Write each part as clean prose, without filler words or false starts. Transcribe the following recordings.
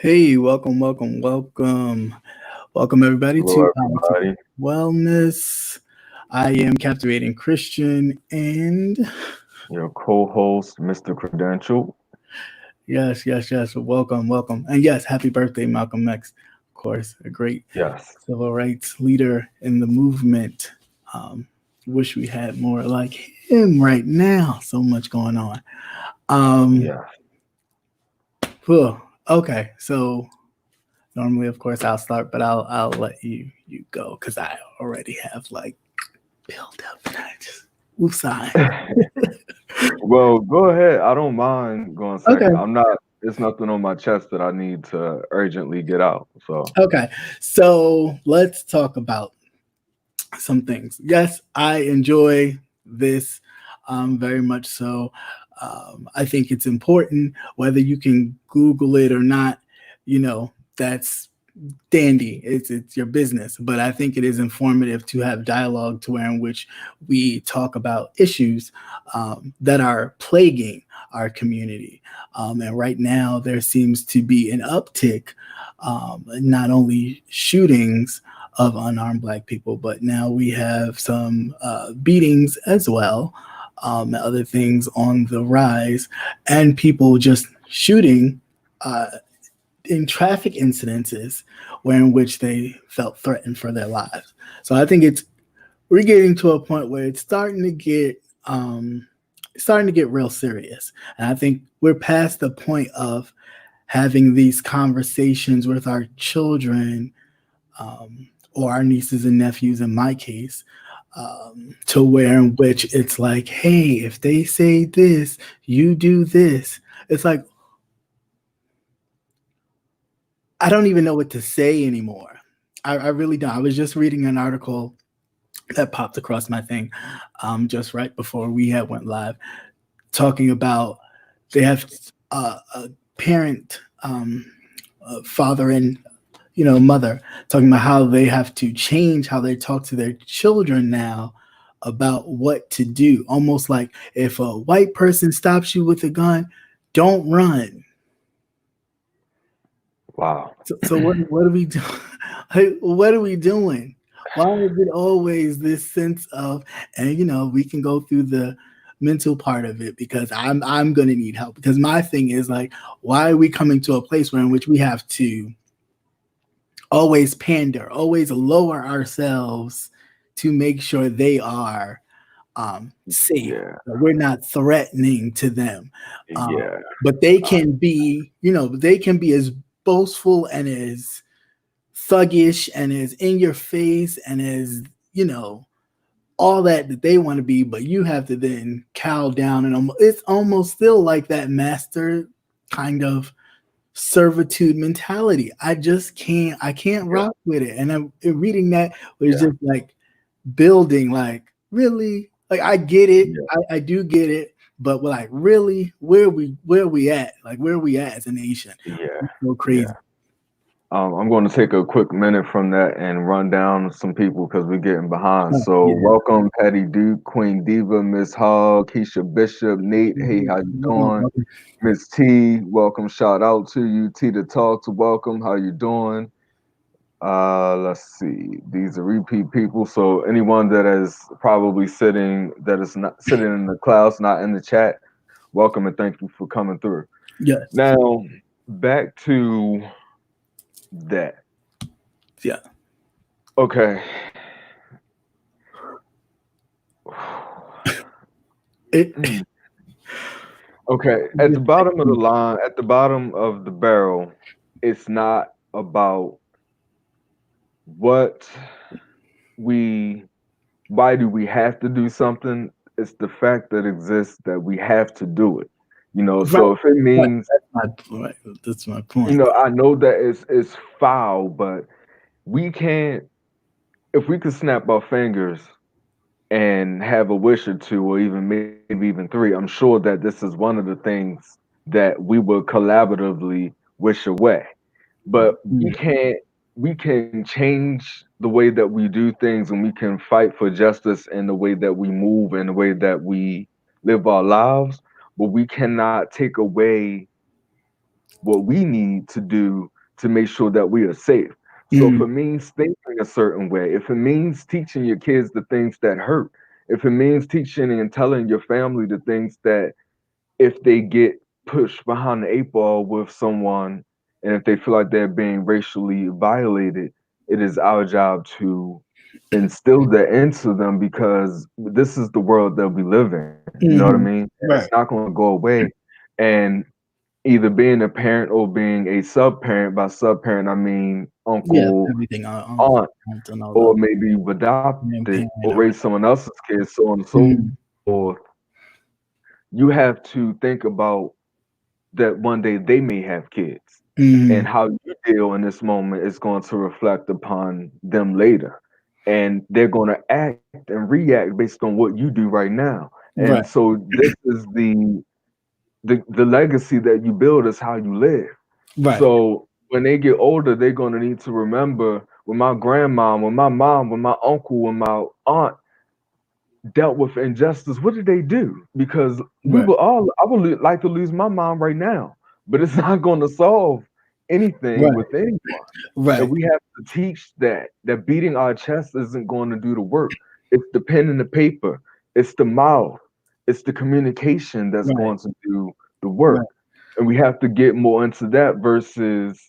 Hey, welcome everybody Hello, to Politics everybody. Wellness. I am Captivating Christian, and Your co-host, MrCredentialed. yes, welcome, and yes, happy birthday, Malcolm X. Of course, a great Yes. civil rights leader in the movement. Um, Wish we had more like him right now. So much going on. Um, Yes. whew, okay, so normally, of course, I'll start, but I'll let you go because I already have like build up and I just woosah. Well, go ahead. I don't mind going second. Okay. I'm not. It's nothing on my chest that I need to urgently get out. So Okay. So let's talk about some things. Yes, I enjoy this very much so. I think it's important whether you can Google it or not, that's dandy. It's your business. But I think it is informative to have dialogue to where in which we talk about issues that are plaguing our community. And right now there seems to be an uptick, not only shootings of unarmed Black people, but now we have some beatings as well, other things on the rise, and people just shooting in traffic incidences where in which they felt threatened for their lives. So I think we're getting to a point where it's starting to get real serious. And I think we're past the point of having these conversations with our children, or our nieces and nephews in my case, to where in which it's like, hey, if they say this, you do this. It's like, I don't even know what to say anymore. I really don't. I was just reading an article that popped across my thing just right before we had went live, talking about they have a parent, a father and mother, talking about how they have to change how they talk to their children now about what to do. Almost like if a white person stops you with a gun, don't run. wow. So what are we doing? What are we doing? Why is it always this sense of, and we can go through the mental part of it because I'm gonna need help, because my thing is like, why are we coming to a place where in which we have to always pander, always lower ourselves to make sure they are safe, Yeah. that we're not threatening to them. Yeah. But they Uh, can be, they can be as boastful and as thuggish and as in your face and as, all that they want to be, but you have to then cow down, and it's almost still like that master kind of servitude mentality. I can't yeah. rock with it. And I'm reading that was Yeah. just like building, like, really? Like, I get it. Yeah. I do get it. But we're like, really? Where we at? Like, where are we at as a nation? Yeah. It's so Yeah. crazy. I'm going to take a quick minute from that and run down some people because we're getting behind. So, Yeah. welcome, Patty Duke, Queen Diva, Miss Hogg, Keisha Bishop, Nate. Hey, how you doing? Miss T, welcome. Shout out to you. T to talk to welcome. How you doing? Let's see. These are repeat people. So anyone that is probably that is not sitting in the clouds, not in the chat, welcome and thank you for coming through. Yes. Now, back to that. Yeah. Okay. It, Mm. Okay. At the bottom of the line, at the bottom of the barrel, it's not about what we why do we have to do something? It's the fact that exists that we have to do it. right. So if it Right. means, That's my point. I know that it's foul, but we can't if we could snap our fingers and have a wish or two or even maybe even three, I'm sure that this is one of the things that we will collaboratively wish away. But we can change the way that we do things and we can fight for justice in the way that we move and the way that we live our lives, but we cannot take away what we need to do to make sure that we are safe. So if Mm, it means thinking a certain way, if it means teaching your kids the things that hurt, if it means teaching and telling your family the things that if they get pushed behind the eight ball with someone and if they feel like they're being racially violated, it is our job to instill that into them because this is the world that we live in. You know what I mean? mhm. And it's not Right. going to go away. And either being a parent or being a sub parent, by sub parent, I mean Yeah, uncle, everything, uncle, aunt, aunt, and all or the maybe you've adopted or raised grandparent. someone else's kids, so on and so Mhm, forth. You have to think about that one day they may have kids and mhm. how you deal in this moment is going to reflect upon them later and they're going to act and react based on what you do right now. And Right, so this is the legacy that you build is how you live. right, So when they get older they're going to need to remember when my grandma, when my mom, when my uncle, when my aunt dealt with injustice, what did they do? Because we right, will all, I would like to lose my mom right now, but it's not going to solve anything right, with anyone. And right, we have to teach that beating our chest isn't going to do the work. It's the pen and the paper, it's the mouth, it's the communication that's right, going to do the work. right, And we have to get more into that versus,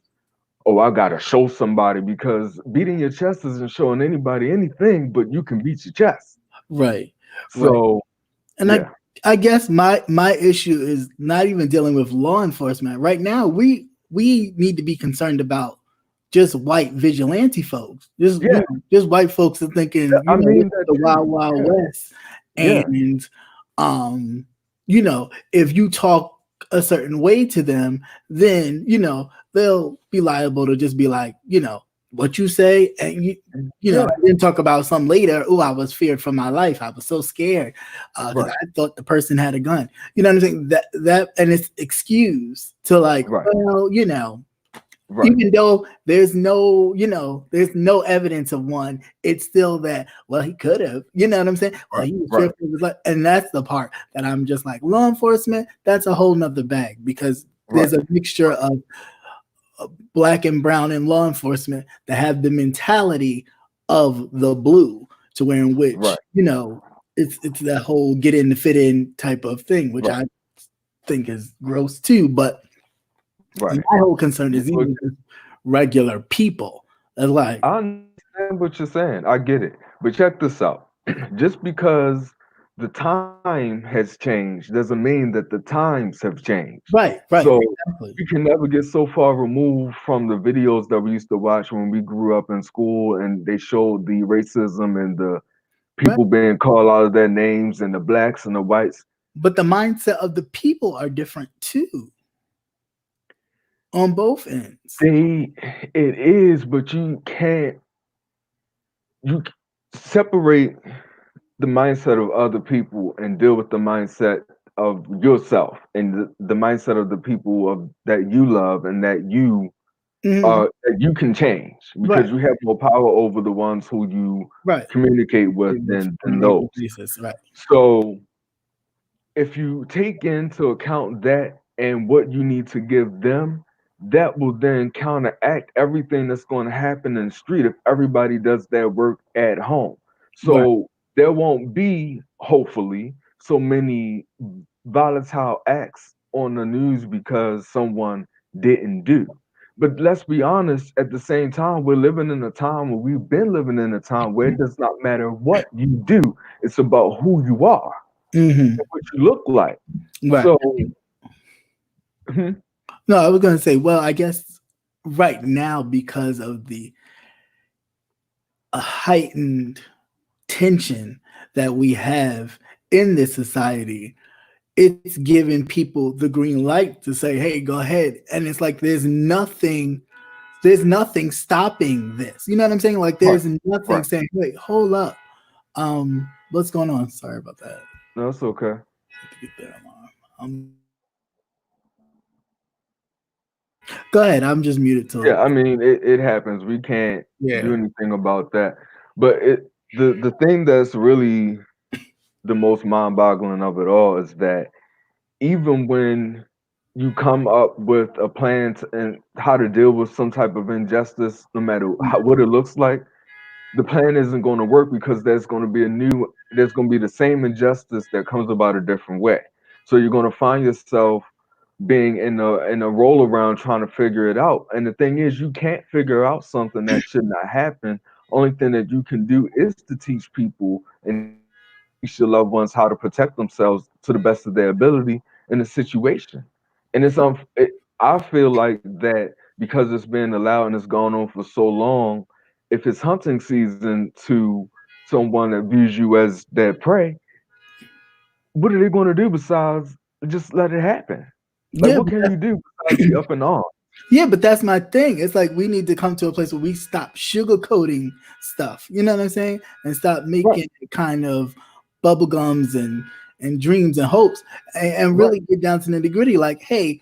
oh, I gotta show somebody because beating your chest isn't showing anybody anything, but you can beat your chest. right, right. So And yeah. I guess my issue is not even dealing with law enforcement. Right now, we need to be concerned about just white vigilante folks. Just Yeah, just white folks are thinking, I this mean is that the too. wild, wild Yeah, west. yeah, And if you talk a certain way to them, then they'll be liable to just be like, what you say, and yeah, I didn't talk about some later. Oh, I was feared for my life. I was so scared because right, I thought the person had a gun. You know what I'm saying? And it's excuse to like, right, well, right, even though there's no evidence of one, it's still that, well, he could have, you know what I'm saying? Well, right, he was right, fearful of his life. And that's the part that I'm just like, law enforcement, that's a whole nother bag because right, there's a mixture of black and brown in law enforcement that have the mentality of the blue, to where in which, right, it's that whole get in to fit in type of thing, which right, I think is gross too. But right. my whole concern Yeah, is well, even just regular people. That's like, I understand what you're saying. I get it. But check this out. Just because the time has changed doesn't mean that the times have changed. right, right, So exactly. we can never get so far removed from the videos that we used to watch when we grew up in school and they showed the racism and the Right. people being called out of their names and the blacks and the whites. But the mindset of the people are different too on both ends. They, it is, but you can't, you separate the mindset of other people and deal with the mindset of yourself and the mindset of the people of that you love and Mhm. that you can change Right, because you have more power over the ones who you right. communicate with On a than daily those. basis, right. So if you take into account that and what you need to give them, that will then counteract everything that's going to happen in the street if everybody does their work at home. Right. So there won't be, hopefully, so many volatile acts on the news because someone didn't do. But let's be honest, at the same time, we're living in a time where we've been living in a time where it does not matter what you do, it's about who you are Mhm. what you look like. Right. So, mhm, No, I was gonna say, well, I guess right now, because of the heightened tension that we have in this society, it's giving people the green light to say, hey, go ahead. And it's like there's nothing stopping this. You know what I'm saying? Like right, there's nothing right. saying, wait, hold up. What's going on? Sorry about that. No, it's okay. Get that alarm. Go ahead. I'm just muted Yeah, till I mean, it happens. We can't do yeah. anything about that. But the thing that's really the most mind-boggling of it all is that even when you come up with a plan and how to deal with some type of injustice, no matter what it looks like, the plan isn't going to work because there's going to be the same injustice that comes about a different way. So you're going to find yourself being in a roll around trying to figure it out. And the thing is, you can't figure out something that should not happen. Only thing that you can do is to teach people and teach your loved ones how to protect themselves to the best of their ability in a situation. And I feel like that because it's been allowed and it's gone on for so long, if it's hunting season to someone that views you as their prey, what are they going to do besides just let it happen? Like, Yeah, what can you do besides be up in arms? yeah, but that's my thing. It's like we need to come to a place where we stop sugarcoating stuff. You know what I'm saying? And stop Right, making it kind of bubblegums and dreams and hopes, and right, really get down to the nitty gritty. Like, hey,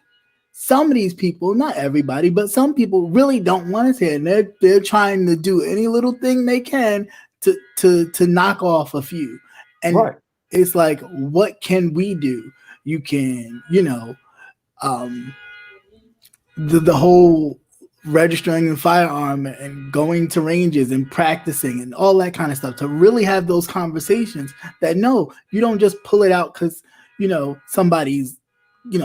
some of these people, not everybody, but some people really don't want us here, and they're trying to do any little thing they can to knock off a few. And right. it's like, what can we do? You can, um, the whole registering a firearm and going to ranges and practicing and all that kind of stuff, to really have those conversations that no, you don't just pull it out because somebody's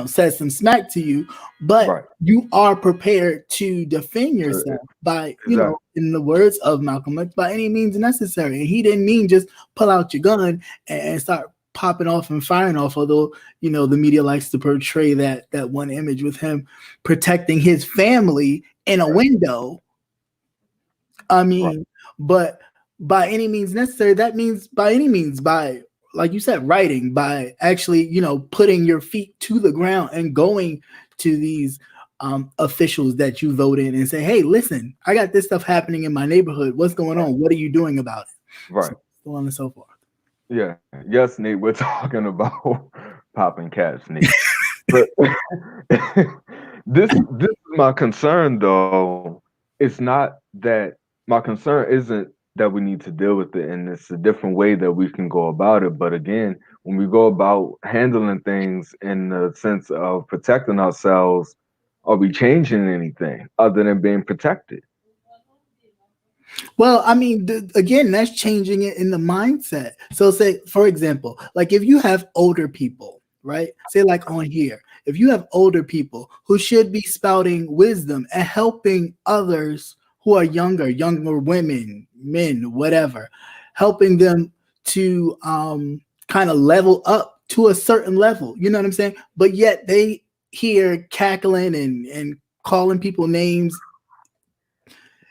says some smack to you, but Right. you are prepared to defend So, yourself by, exactly. in the words of Malcolm X, by any means necessary. And he didn't mean just pull out your gun and start popping off and firing off, although the media likes to portray that one image with him protecting his family in a Right. window. I Right. mean, but by any means necessary, that means by any means, by, like you said, writing, by actually, putting your feet to the ground and going to these officials that you vote in and say, hey, listen, I got this stuff happening in my neighborhood. What's going Right. on? What are you doing about it? Right. So on and so forth. Yeah. Yes, Nate. We're talking about popping caps, Nate. But this is my concern, though. It's not that my concern isn't that we need to deal with it, and it's a different way that we can go about it. But again, when we go about handling things in the sense of protecting ourselves, are we changing anything other than being protected? Well, I mean, again, that's changing it in the mindset. So, say, for example, like if you have older people, right? Say, like on here, if you have older people who should be spouting wisdom and helping others who are younger women, men, whatever, helping them to kind of level up to a certain level. You know what I'm saying? But yet they here cackling and calling people names.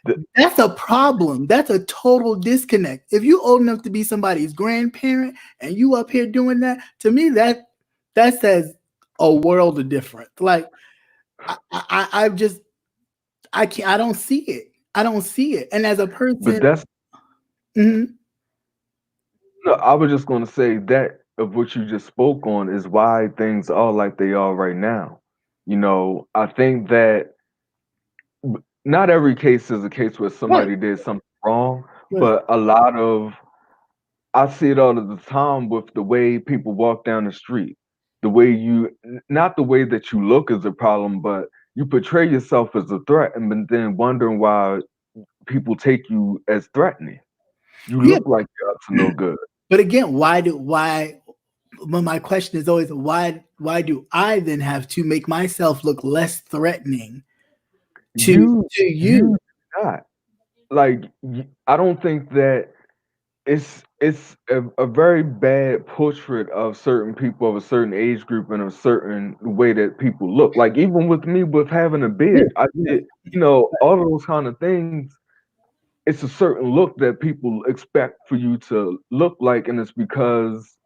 The, That's a problem. That's a total disconnect. If you old enough to be somebody's grandparent and you up here doing that, to me that says a world of difference. Like I just I can't, I don't see it. I don't see it. And as a but person, that's mhm, no. I was just going to say that of what you just spoke on is why things are like they are right now. I think that not every case is a case where right, somebody did something wrong, right, but a lot of I see it all of the time with the way people walk down the street. The way not the way that you look is a problem, but you portray yourself as a threat and then wondering why people take you as threatening. You yeah. look like you're up to no good. But again, why? But my question is always why do I then have to make myself look less threatening to to you? You not like I don't think that it's a very bad portrait of certain people of a certain age group and a certain way that people look. Like even with me with having a Yeah, beard, I yeah. did, all of those kind of things. It's a certain look that people expect for you to look like, and it's because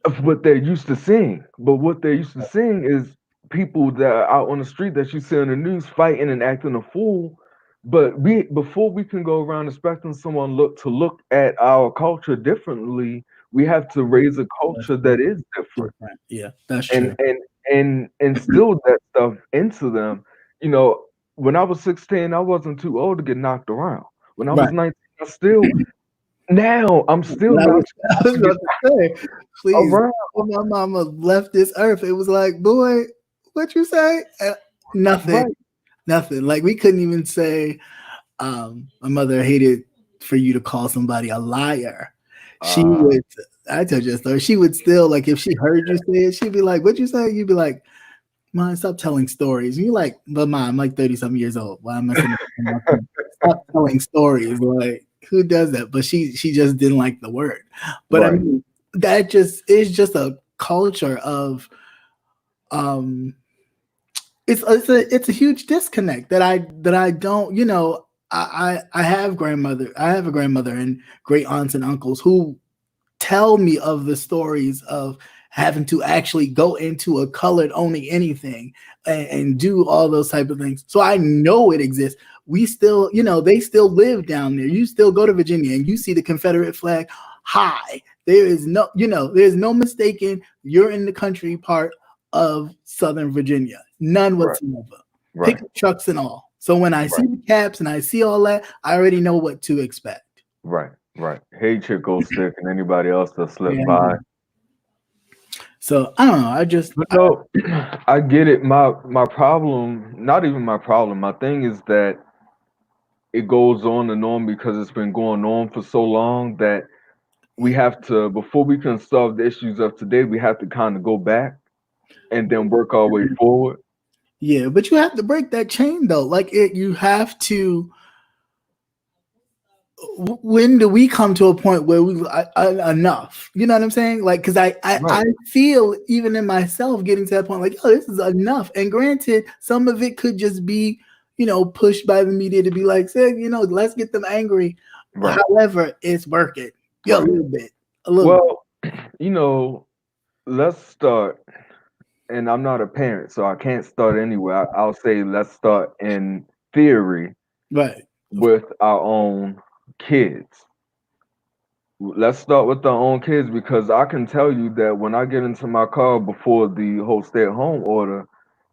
of what they're used to seeing. But what they're used to seeing is people that are out on the street that you see on the news fighting and acting a fool. But before we can go around expecting someone look at our culture differently, we have to raise a That's culture that is different different. Yeah, that's and true. and and instill that stuff into them. You know, when I was 16, I wasn't too old to get knocked around. When I was Right. 19, I still Now I'm still I not was, I supposed was to get about to say, please, around. when my mama left this earth, it was like, boy, what you say? Nothing, Right. nothing. Like we couldn't even say, my mother hated for you to call somebody a liar. She Uh, would, I told you a story. She would still, like, if she heard you say it, she'd be like, "What'd you say?" You'd be like, "Mom, stop telling stories." And you're like, "But mom, I'm like 30 something years old. Why am I saying stop telling stories?" Like, who does that? But she just didn't like the word. But I right. mean, that just is just a culture of um it's a huge disconnect that I don't, I have grandmother, I have a grandmother and great aunts and uncles who tell me of the stories of having to actually go into a colored owning anything and do all those type of things. So I know it exists. We still, they still live down there. You still go to Virginia and you see the Confederate flag high. There is no, there's no mistaking you're in the country part of Southern Virginia. None Right. whatsoever. Right. Pickup trucks and all. So when I see Right. the caps and I see all that, I already know what to expect. Right. Right. Hey, Chico Stick, and anybody else that slipped Yeah. by. So I don't know. I just But no, I get it. My problem, not even my problem. My thing is that it goes on and on because it's been going on for so long that we yeah, have to, before we can solve the issues of today, we have to kind of go back and then work our way forward. yeah, but you have to break that chain though. Like you have to. When do we come to a point where we enough? You know what I'm saying? Like, because I Right. feel even in myself getting to that point, like, oh, this is enough. And granted, some of it could just be, pushed by the media to be like, say, let's get them angry. Right. However, it's working. Yeah, a Right. little bit, a little bit. Well, you know, let's start. And I'm not a parent, so I can't start anywhere. I'll say let's start in theory Right. with our own kids. Let's start with our own kids because I can tell you that when I get into my car before the whole stay-at-home order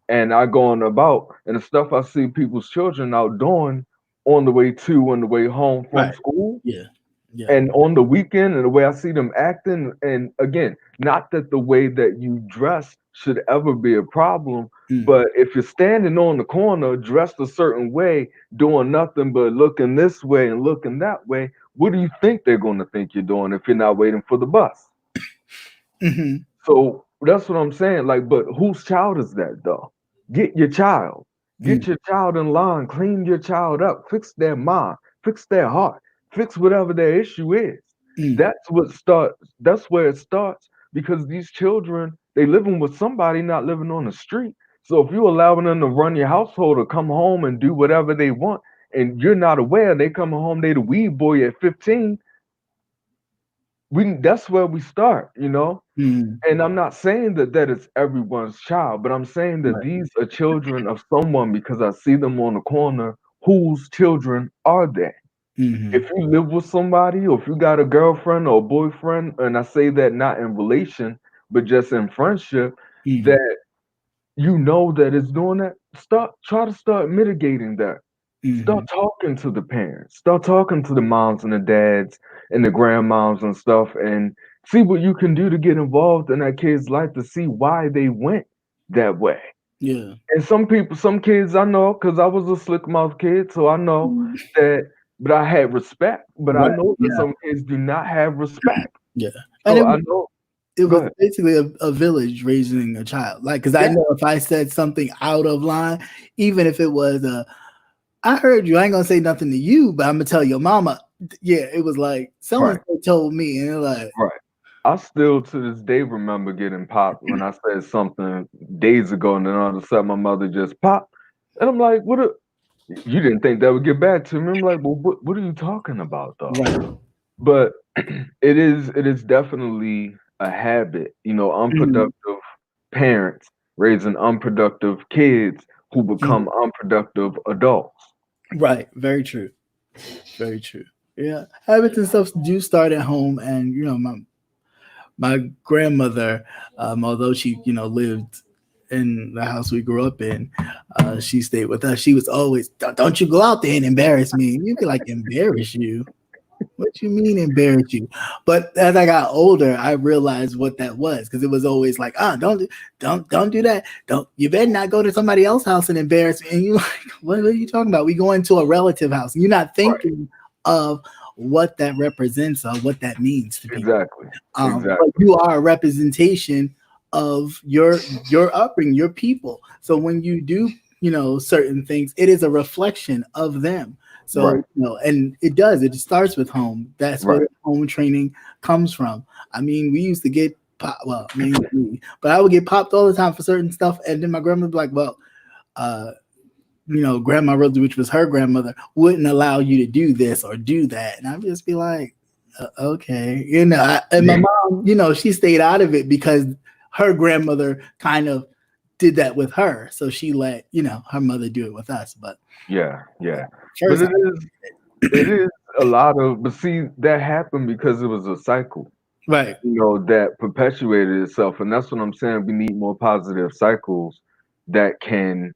and I go on about and the stuff I see people's children out doing on the way to and the way home from Right. school, Yeah. Yeah. and on the weekend and the way I see them acting, and again, not that the way that you dress should ever be a problem, Mm, but if you're standing on the corner dressed a certain way, doing nothing but looking this way and looking that way, what do you think they're going to think you're doing if you're not waiting for the bus? hmm So that's what I'm saying. Like, but whose child is that though? Get your child. mm, Get your child in line. Clean your child up. Fix their mind. Fix their heart. Fix whatever their issue is. mm. That's what starts. That's where it starts because these children they living with somebody, not living on the street. So if you allowing them to run your household or come home and do whatever they want, and you're not aware, they come home, they the weed boy at 15. We that's where we start, you know. Mm. And I'm not saying that that is everyone's child, but I'm saying that Right. these are children of someone because I see them on the corner. Whose children are they? hmm If you live with somebody, or if you got a girlfriend or a boyfriend, and I say that not in relation, but just in friendship, mm that you know that it's doing that, try to start mitigating that. Start hmm talking to the parents. Start talking to the moms and the dads and the grandmoms and stuff and see what you can do to get involved in that kid's life to see why they went that way. Yeah. And some people, some kids I know, because I was a slick mouth kid, so I know Mm. that, but I had respect. But I Right. know that Yeah. some kids do not have respect. Yeah. And So I know, it go was ahead. basically a village raising a child. Like, because I Yeah, know if I said something out of line, even if it was I heard you, I ain't gonna say nothing to you, but I'm gonna tell your mama. Yeah, it was like someone right, told me, and they're like, right. I still to this day remember getting popped when I said something days ago, and then all of a sudden my mother just popped, and I'm like, "What? You didn't think that would get back to me?" I'm like, "Well, what are you talking about, though?" right. But it is definitely a habit, you know, Mhm, unproductive parents raising unproductive kids who mhm. become unproductive adults. Right. Very true. Very true. Yeah, habits and stuff do start at home, and my grandmother, although she lived in the house we grew up in, she stayed with us. She was always, don't you go out there and embarrass me. And you'd be like, embarrass you? What you mean embarrass you? But as I got older, I realized what that was because it was always like, don't do that. Don't you better not go to somebody else's house and embarrass me. And you like, what are you talking about? We go into a relative house. And you're not Right. thinking of what that represents or what that means to people. Exactly. But Exactly. you are a representation of your upbringing, your people. So when you do, certain things, it is a reflection of them. So, Right. and it does. It starts with home. That's where Right. home training comes from. I mean, we used to get pop. Well, mainly me, but I would get popped all the time for certain stuff, and then my grandma would be like, "Well, uh, Grandma Rosie, which was her grandmother, wouldn't allow you to do this or do that," and I'd just be like, "Okay," and my Yeah. mom, she stayed out of it because her grandmother kind of did that with her, so she let her mother do it with us. But Yeah. Yeah. But first, it is a lot of, but see, that happened because it was a cycle, right? that perpetuated itself. And that's what I'm saying. We need more positive cycles that can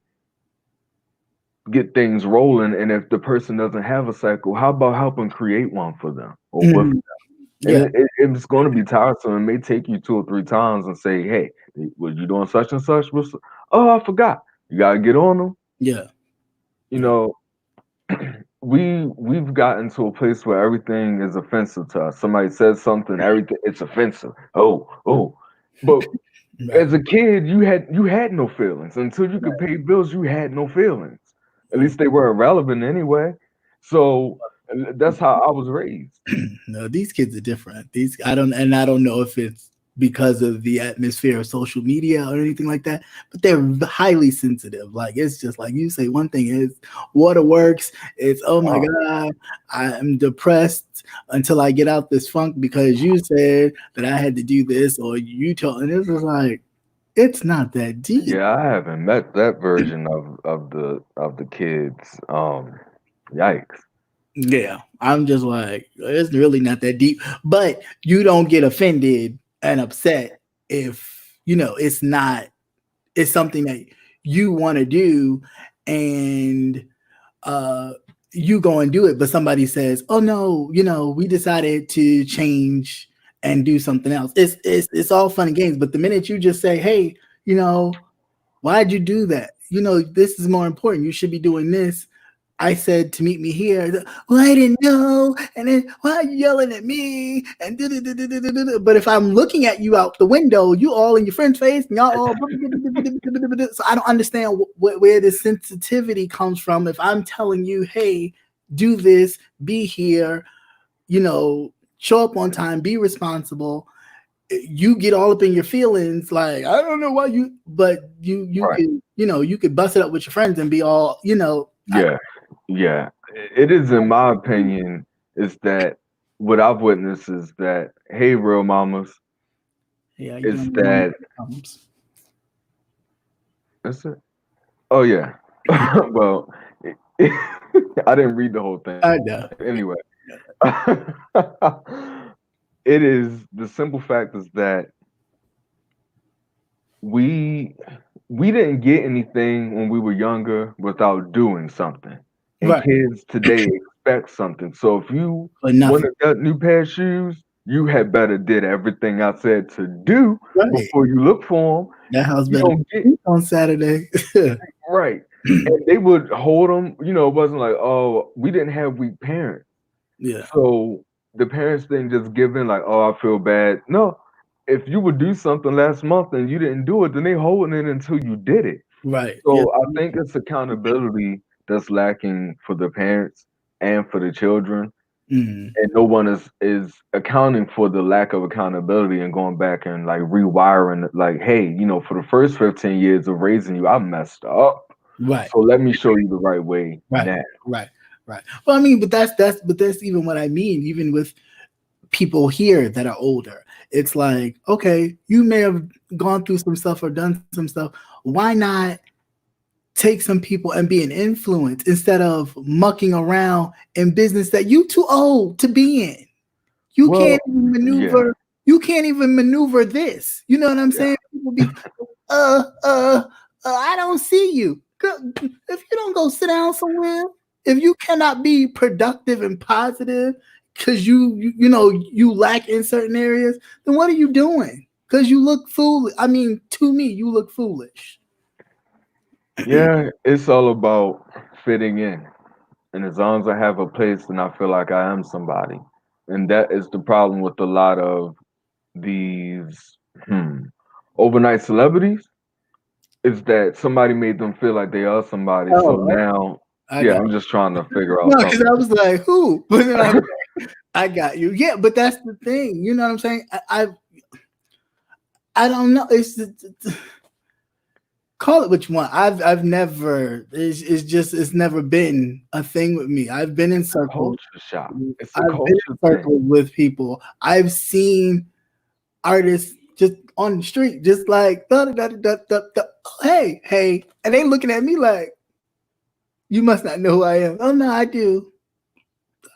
get things rolling. And if the person doesn't have a cycle, how about helping create one for them or with Mhm. them? And Yeah, it's going to be tiresome. It may take you 2 or 3 times and say, hey, was you doing such and such? Oh, I forgot. You got to get on them. yeah, You yeah. know, we've gotten to a place where everything is offensive to us. Somebody says something, everything it's offensive. Oh, oh. But Right, as a kid, you had no feelings until you could right. pay bills. You had no feelings. At Mm. least they were irrelevant anyway. So that's how I was raised. No, these kids are different. I don't know if it's because of the atmosphere of social media or anything like that, but they're highly sensitive. Like it's just like you say one thing is waterworks. It's oh my Oh, god, I'm depressed until I get out this funk because you said that I had to do this or you told, and it's just like it's not that deep. yeah, I haven't met that version of the kids. Yikes. Yeah, I'm just like, it's really not that deep. But you don't get offended and upset if, it's not, it's something that you want to do and uh you go and do it, but somebody says, "Oh no, we decided to change and do something else." It's all fun and games, but the minute you just say, "Hey, why'd you do that? This is more important. You should be doing this." I said to meet me here. Well, I didn't know. And then why are you yelling at me? And but if I'm looking at you out the window, you all in your friend's face, and y'all all. So I don't understand where this sensitivity comes from. If I'm telling you, hey, do this, be here, show up on time, be responsible, you get all up in your feelings like I don't know why but you Right. can you could bust it up with your friends and be all Yeah. Yeah. It is, in my opinion, is that what I've witnessed is that, hey, real mamas, yeah, you is doing your that comes. that's it. Oh yeah. Well, I didn't read the whole thing. I know. Anyway, it is the simple fact is that we we didn't get anything when we were younger without doing something. And Right. kids today expect something. So if you For nothing. wanted that new pair of shoes, you had better did everything I said to do Right. before you look for them. That house You better don't get eat on Saturday. right. And they would hold them. It wasn't like, oh, we didn't have weak parents. Yeah. So the parents didn't just give in like, oh, I feel bad. No, if you would do something last month and you didn't do it, then they holding it until you did it. Right. Yeah. So I think it's accountability that's lacking for the parents and for the children, Mm. and no one is accounting for the lack of accountability and going back and like rewiring. Like, hey, for the first 15 years of raising you, I messed up. Right. So let me show you the right way Right. now. Right. Right. Well, I mean, but that's even what I mean. Even with people here that are older, it's like, okay, you may have gone through some stuff or done some stuff. Why not take some people and be an influence instead of mucking around in business that you too old to be in? You Well, can't even yeah, maneuver. You can't even maneuver this. You know what I'm yeah, saying? People be, uh, uh, I don't see you. If you don't go sit down somewhere, if you cannot be productive and positive, because you lack in certain areas, then what are you doing? Because you look foolish. I mean, to me, you look foolish. Yeah, it's all about fitting in. And as long as I have a place, then I feel like I am somebody. And that is the problem with a lot of these overnight celebrities, is that somebody made them feel like they are somebody. So Oh, now, I yeah, got I'm just trying to figure out no, because something. I was like, who? But then I got you. Yeah, but that's the thing. You know what I'm saying? I don't know. Call it what you want. I've never. It's never been a thing with me. I've been in It's a circles. culture shock. It's a I've been culture in thing. circles with people. I've seen artists just on the street, just like da, da, da, da, da, da, hey, hey, and they looking at me like, you must not know who I am. Oh no, I do.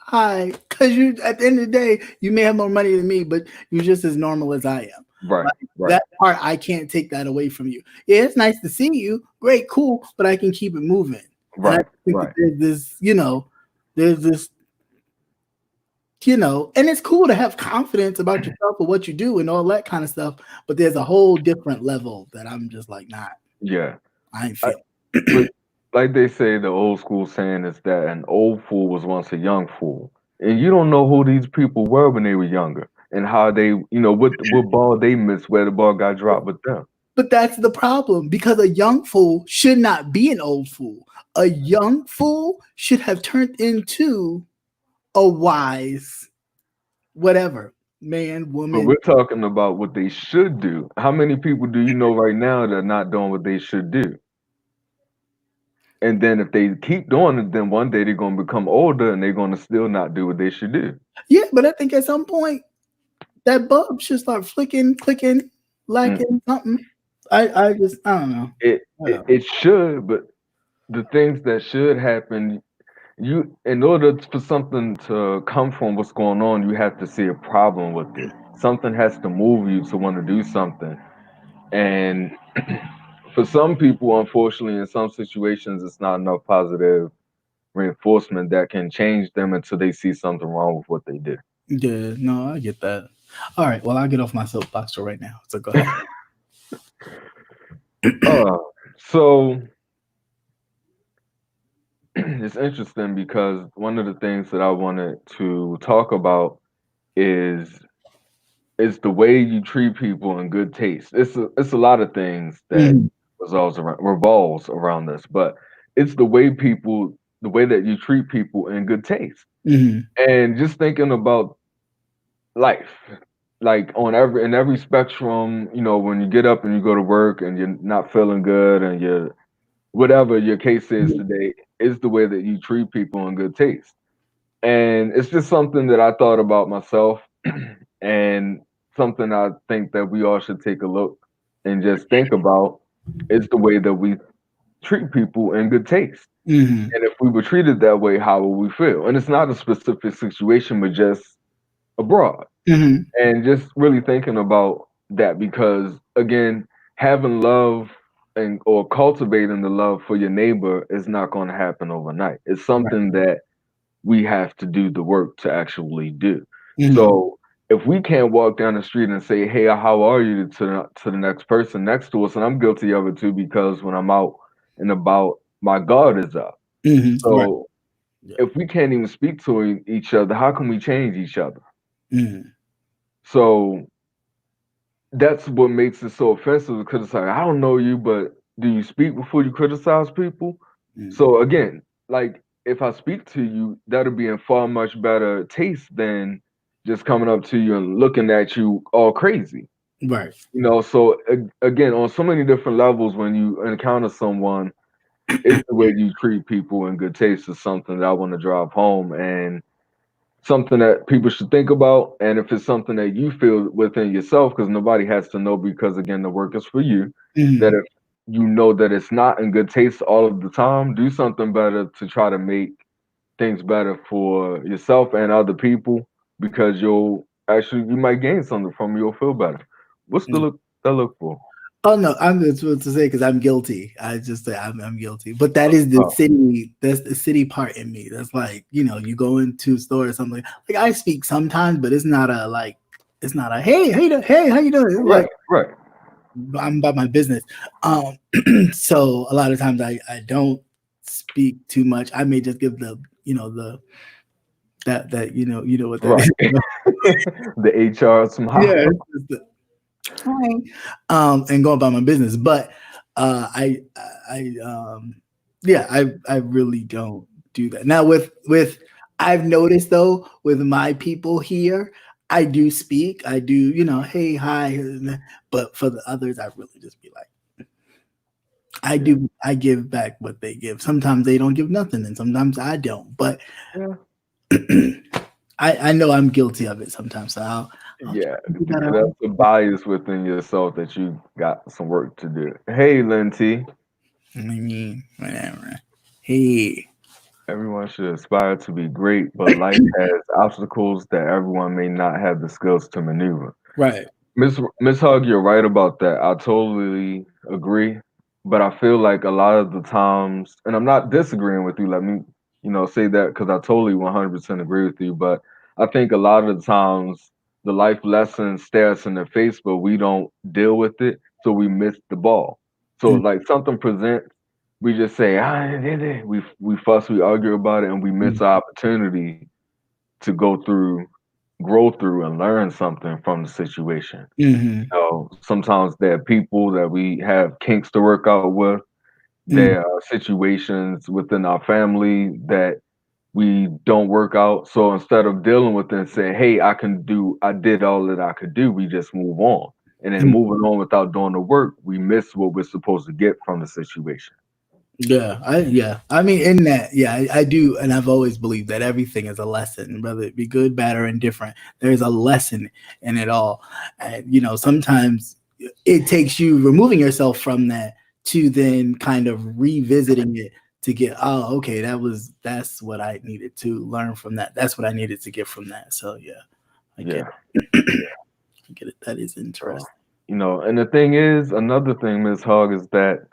Hi, because you at the end of the day, you may have more money than me, but you're just as normal as I am. Right, Like right, that part, I can't take that away from you. Yeah, it's nice to see you. Great, cool, but I can keep it moving. And I right, think that right. there's this, and it's cool to have confidence about yourself or what you do and all that kind of stuff. But there's a whole different level that I'm just like, nah, Yeah. I ain't I, feeling. but like they say, the old school saying is that an old fool was once a young fool. And you don't know who these people were when they were younger and how they, what ball they missed, where the ball got dropped with them. But that's the problem because a young fool should not be an old fool. A young fool should have turned into a wise, whatever, man, But woman. we're talking about what they should do. How many people do you know right now that are not doing what they should do? And then if they keep doing it, then one day they're going to become older and they're going to still not do what they should do. Yeah, but I think at some point that bulb should start flicking, clicking, Mm. liking something. I don't know. It, it Whatever. it should, but the things that should happen, you in order for something to come from what's going on, you have to see a problem with it. Something has to move you to want to do something. And for some people, unfortunately, in some situations, it's not enough positive reinforcement that can change them until they see something wrong with what they do. Yeah, no, I get that. All right, well, I'll get off my soapbox for right now. So go ahead. Uh, so it's interesting because one of the things that I wanted to talk about is the way you treat people in good taste. It's a lot of things that Mhm, revolves around this, but it's the way that you treat people in good taste, mhm, and just thinking about life, like on every spectrum. When you get up and you go to work and you're not feeling good, and you're whatever your case is mhm, today, is the way that you treat people in good taste. And it's just something that I thought about myself, and something I think that we all should take a look and just think about, is the way that we treat people in good taste. mhm, And if we were treated that way, how would we feel? And it's not a specific situation, but just abroad. mhm. And just really thinking about that, because again, having love and or cultivating the love for your neighbor is not going to happen overnight. It's Right. something that we have to do the work to actually do. Mhm, So if we can't walk down the street and say, "Hey, how are you?" to the next person next to us, and I'm guilty of it too, because when I'm out and about, my guard is up. mhm. Right. So Yeah. if we can't even speak to each other, how can we change each other? Mhm, So that's what makes it so offensive, because it's like, I don't know you, but do you speak before you criticize people? mhm. So again, like if I speak to you, that'll be in far much better taste than just coming up to you and looking at you all crazy. Right. So again, on so many different levels, when you encounter someone, it's the way you treat people in good taste is something that I want to drive home, and something that people should think about. And if it's something that you feel within yourself, because nobody has to know, because again, the work is for you, that Mhm, if you know that it's not in good taste all of the time, do something better to try to make things better for yourself and other people, because you might gain something from it, you'll feel better. What's the mhm. look that look for? Oh no, I'm just supposed to say because I'm guilty. I just say I'm guilty. But that is the Oh, city. That's the city part in me. That's like you go into a store or something. Like I speak sometimes, but it's not a like. It's not a hey, how you doing? It's like right, right, I'm about my business. Um, so a lot of times I don't speak too much. I may just give the the that what that right. is. The HR Yeah, smile. it's just the, hi, and go about my business. But I yeah, I really don't do that. Now with I've noticed though with my people here, I do speak. I do, hey, hi, but for the others, I really just be like, Yeah, I give back what they give. Sometimes they don't give nothing, and sometimes I don't. But yeah, I know I'm guilty of it sometimes. So I'll try yeah. to do better. That's a bias within yourself that you got some work to do. Hey, Linty. I mean, whatever. Hey. Everyone should aspire to be great, but life has obstacles that everyone may not have the skills to maneuver. Right. Miss Hug, you're right about that. I totally agree, but I feel like a lot of the times, and I'm not disagreeing with you. Let me, say that because I totally 100% agree with you. But I think a lot of the times the life lessons stare us in the face, but we don't deal with it, so we miss the ball. So Mm, like something presents, we just say we fuss, we argue about it, and we miss mm, our opportunity to go through, grow through, and learn something from the situation. mhm, Sometimes there are people that we have kinks to work out with. mm, There are situations within our family that we don't work out. So instead of dealing with it and saying, "Hey, I did all that I could do," we just move on. And then mm. moving on without doing the work, we miss what we're supposed to get from the situation. Yeah. I mean, in that, yeah, I do, and I've always believed that everything is a lesson, whether it be good, bad, or indifferent. There's a lesson in it all, and sometimes it takes you removing yourself from that to then kind of revisiting it to get, oh, okay, that's what I needed to learn from that. That's what I needed to get from that. So yeah, I get Yeah. it. I get it. That is So, interesting. and the thing is, another thing, Ms. Hogg, is that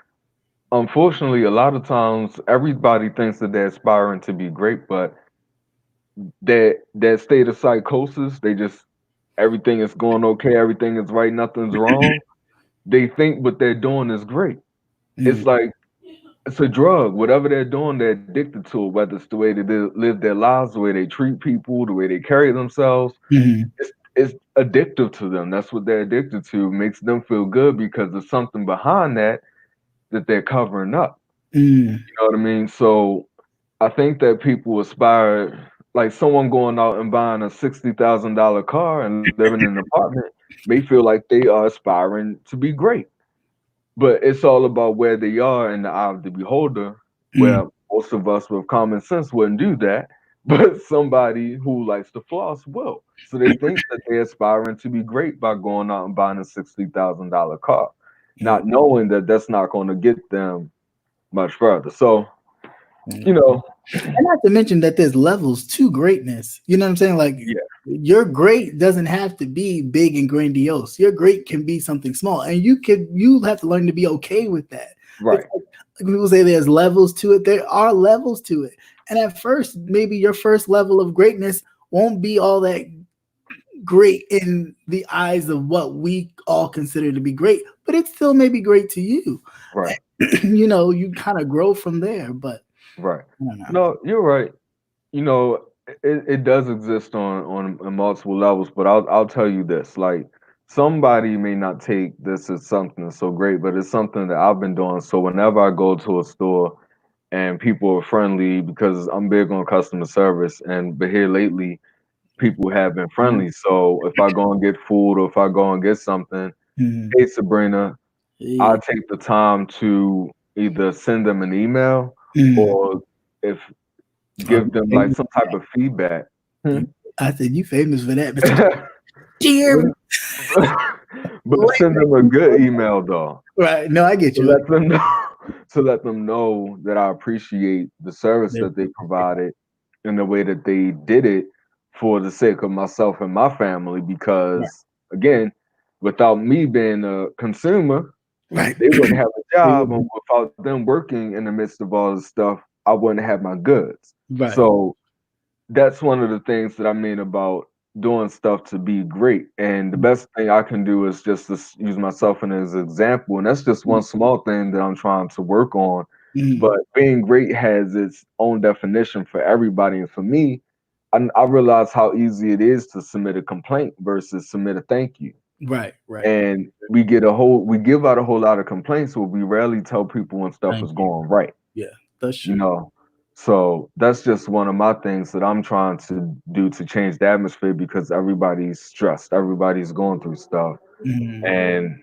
unfortunately, a lot of times everybody thinks that they're aspiring to be great, but that state of psychosis, they just everything is going okay, everything is right, nothing's wrong. They think what they're doing is great. Mm, It's like it's a drug. Whatever they're doing, they're addicted to it. Whether it's the way they live their lives, the way they treat people, the way they carry themselves, mhm, it's addictive to them. That's what they're addicted to. Makes them feel good because there's something behind that they're covering up. mm, You know what I mean? So I think that people aspire, like someone going out and buying a $60,000 car and living in an apartment, may feel like they are aspiring to be great. But it's all about where they are in the eye of the beholder, mm, where most of us with common sense wouldn't do that. But somebody who likes to floss will. So they think that they're aspiring to be great by going out and buying a $60,000 car, mm. not knowing that that's not going to get them much further. So, you Mm. know, And not to mention that there's levels to greatness. You know what I'm saying? Like yeah, your great doesn't have to be big and grandiose. Your great can be something small, and you have to learn to be okay with that. It's right. like people say there's levels to it. There are levels to it, and at first, maybe your first level of greatness won't be all that great in the eyes of what we all consider to be great, but it still may be great to you. Right, You kind of grow from there, but right. I don't know. No, you're right. You know, it does exist on multiple levels, but I'll tell you this: like somebody may not take this as something so great, but it's something that I've been doing. So whenever I go to a store and people are friendly, because I'm big on customer service, and but here lately people have been friendly. So if I go and get food or if I go and get something, Mhm. hey Sabrina, I Yeah. take the time to either send them an email Mhm. or if Oh, give them like famous some for type of feedback. Hmm? that. I said, "You famous for that, Mr. Jim." But but send them a good email though, Right. No, I get to you. let them know to let them know that I appreciate the service that they provided and the way that they did it for the sake of myself and my family. Right. Because again, without me being a consumer, Right. They wouldn't have a They job, and wouldn't. without them working in the midst of all this stuff, I wouldn't have my goods. Right. So that's one of the things that I mean about doing stuff to be great. And the best thing I can do is just to use myself as an example. And that's just one small thing that I'm trying to work on. Mhm. But being great has its own definition for everybody. And for me, I realize how easy it is to submit a complaint versus submit a thank you. Right. Right. And we give out a whole lot of complaints, but we rarely tell people when stuff Thank is you. going right. Yeah, that's You true. know, so that's just one of my things that I'm trying to do to change the atmosphere because everybody's stressed, everybody's going through stuff, Mhm. and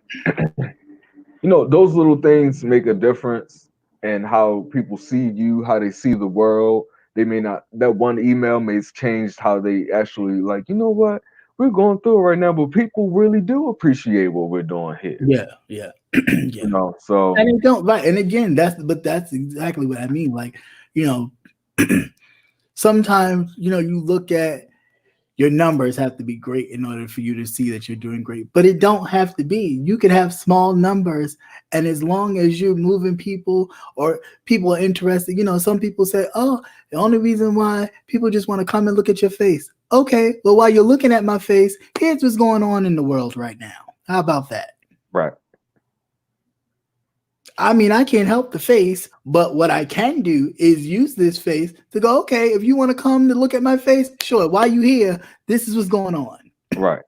those little things make a difference in how people see you, how they see the world. They may not that one email may change how they actually like. You know what? We're going through it right now, but people really do appreciate what we're doing here. Yeah, yeah, yeah. So And it don't right. And again, that's exactly what I mean. Like, you know, sometimes you look at your numbers have to be great in order for you to see that you're doing great. But it don't have to be. You could have small numbers, and as long as you're moving people or people are interested, some people say, "Oh, the only reason why people just want to come and look at your face." Okay, well, while you're looking at my face, here's what's going on in the world right now. How about that? right, I mean, I can't help the face, but what I can do is use this face to go, okay, if you want to come to look at my face, sure. While you here, this is what's going on. right,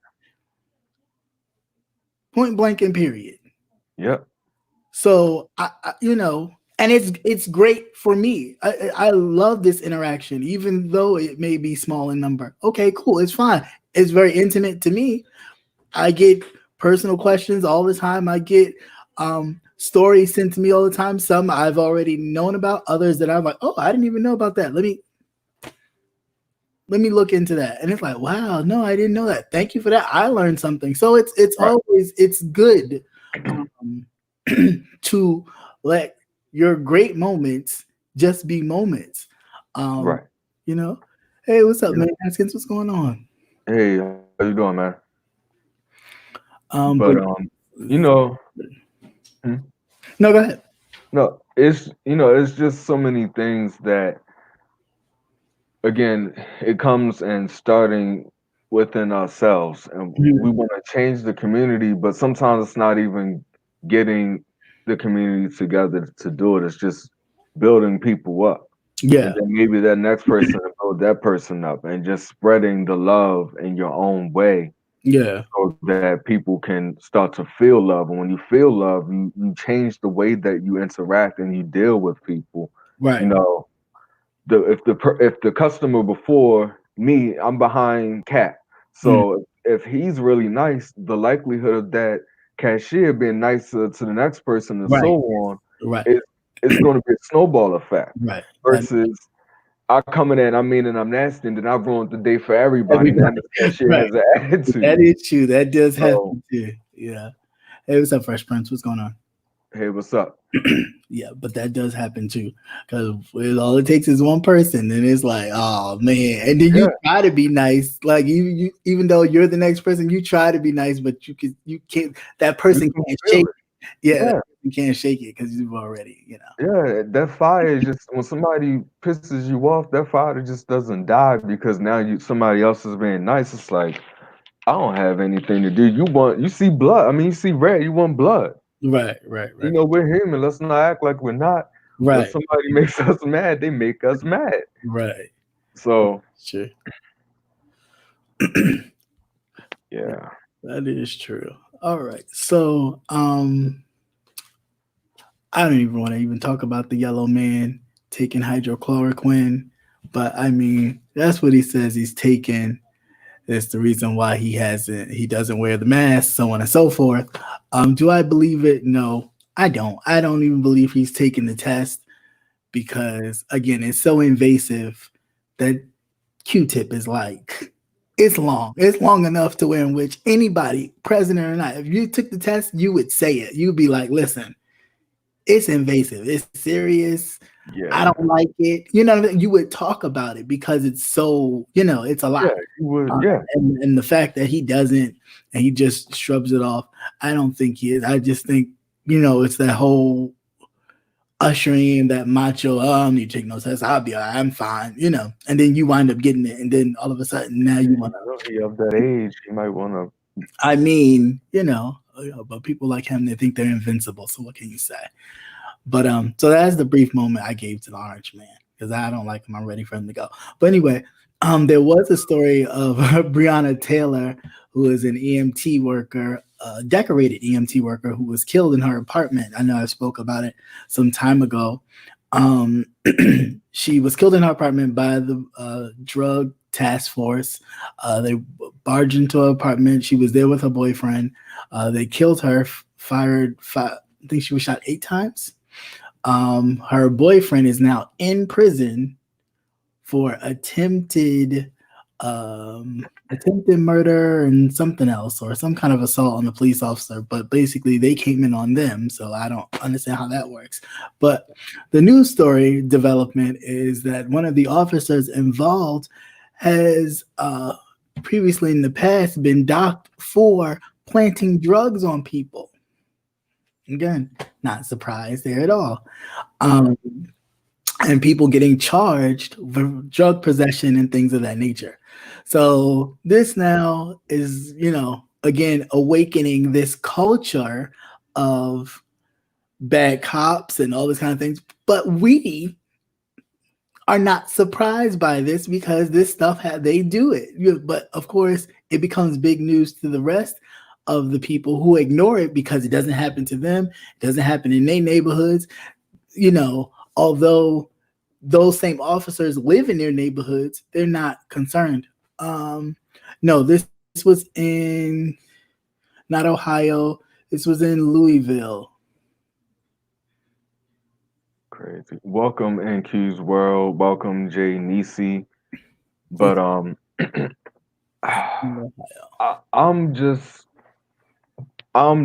Point blank and period. yep, So and it's great for me. I love this interaction, even though it may be small in number. Okay, cool. It's fine. It's very intimate to me. I get personal questions all the time. I get stories sent to me all the time. Some I've already known about, others that I'm like, oh, I didn't even know about that. Let me look into that. And it's like, wow, no, I didn't know that. Thank you for that. I learned something. So it's right, always it's good um, to let your great moments just be moments. Um, right. you know, hey, what's up, Yeah. man? Haskins, what's going on? Hey, how you doing, man? But But you know, hmm? no, go ahead. No, it's just so many things that again, it comes and starting within ourselves, and Mhm. we want to change the community, but sometimes it's not even getting the community together to do it. It's just building people up. And Yeah, then maybe that next person to build that person up and just spreading the love in your own way yeah, so that people can start to feel love. And when you feel love, you change the way that you interact and you deal with people. You right. know, if the customer before me, I'm behind Cat. Mm, So if he's really nice, the likelihood of that cashier being nicer to the next person and so right, on, right, it, it's going to be a snowball effect. right. Versus I come in and I mean and I'm nasty, and then I ruined the day for everybody. Now Everybody, this cashier right. has an That attitude. is true. That does So happen too. Yeah. Hey, what's up, Fresh Prince? What's going on? hey, what's up? Yeah, but that does happen too. Because all it takes is one person, and it's like, oh man. And then you Yeah, try to be nice, like you even though you're the next person, you try to be nice, but you can't. That you person can can't feel shake. it. Yeah, that Yeah. person can't shake it because you've already. Yeah, that fire is just when somebody pisses you off, that fire just doesn't die because now somebody else is being nice. It's like I don't have anything to do. You see blood. I mean, you see red. You want blood. Right, right, right, We're human. Let's not act like we're not. When right, somebody makes us mad, they make us mad. right. So Sure, yeah, that is true. All right, so I don't even want to even talk about the yellow man taking hydrochloroquine, but I mean that's what he says he's taking. That's the reason why he doesn't wear the mask, so on and so forth. Do I believe it? No, I don't. I don't even believe he's taking the test because again, it's so invasive that Q-tip is like it's long. It's long enough to where in which anybody, president or not, if you took the test, you would say it. You'd be like, listen, it's invasive. It's serious. I yeah, don't like it. You would talk about it because it's so, it's a yeah. lot. You would, Uh, yeah, and the fact that he doesn't and he just shrubs it off, I don't think he is. I just think it's that whole ushering in that macho, I don't need to take no test. I'll be all right. I'm fine, and then you wind up getting it. And then all of a sudden now you want to, He of that age, he might want to. I mean, but people like him, they think they're invincible. So what can you say? But so that's the brief moment I gave to the orange man because I don't like him. I'm ready for him to go. But anyway, there was a story of Breonna Taylor, who is an EMT worker, a decorated EMT worker, who was killed in her apartment. I know I spoke about it some time ago. She was killed in her apartment by the drug task force. They barged into her apartment. She was there with her boyfriend. They killed her, I think she was shot 8 times. Her boyfriend is now in prison for attempted murder and something else, or some kind of assault on a police officer. But basically, they came in on them, so I don't understand how that works. But the news story development is that one of the officers involved has previously in the past been docked for planting drugs on people. Again, not surprised there at all. And people getting charged for drug possession and things of that nature. So this now is, again, awakening this culture of bad cops and all this kind of things. But we are not surprised by this because this stuff, they do it. But of course, it becomes big news to the rest of the people who ignore it because it doesn't happen to them. It doesn't happen in their neighborhoods. Although those same officers live in their neighborhoods, they're not concerned. No, this was in not Ohio. This was in Louisville. Crazy. Welcome NQ's world. Welcome Jay Nisi. But I'm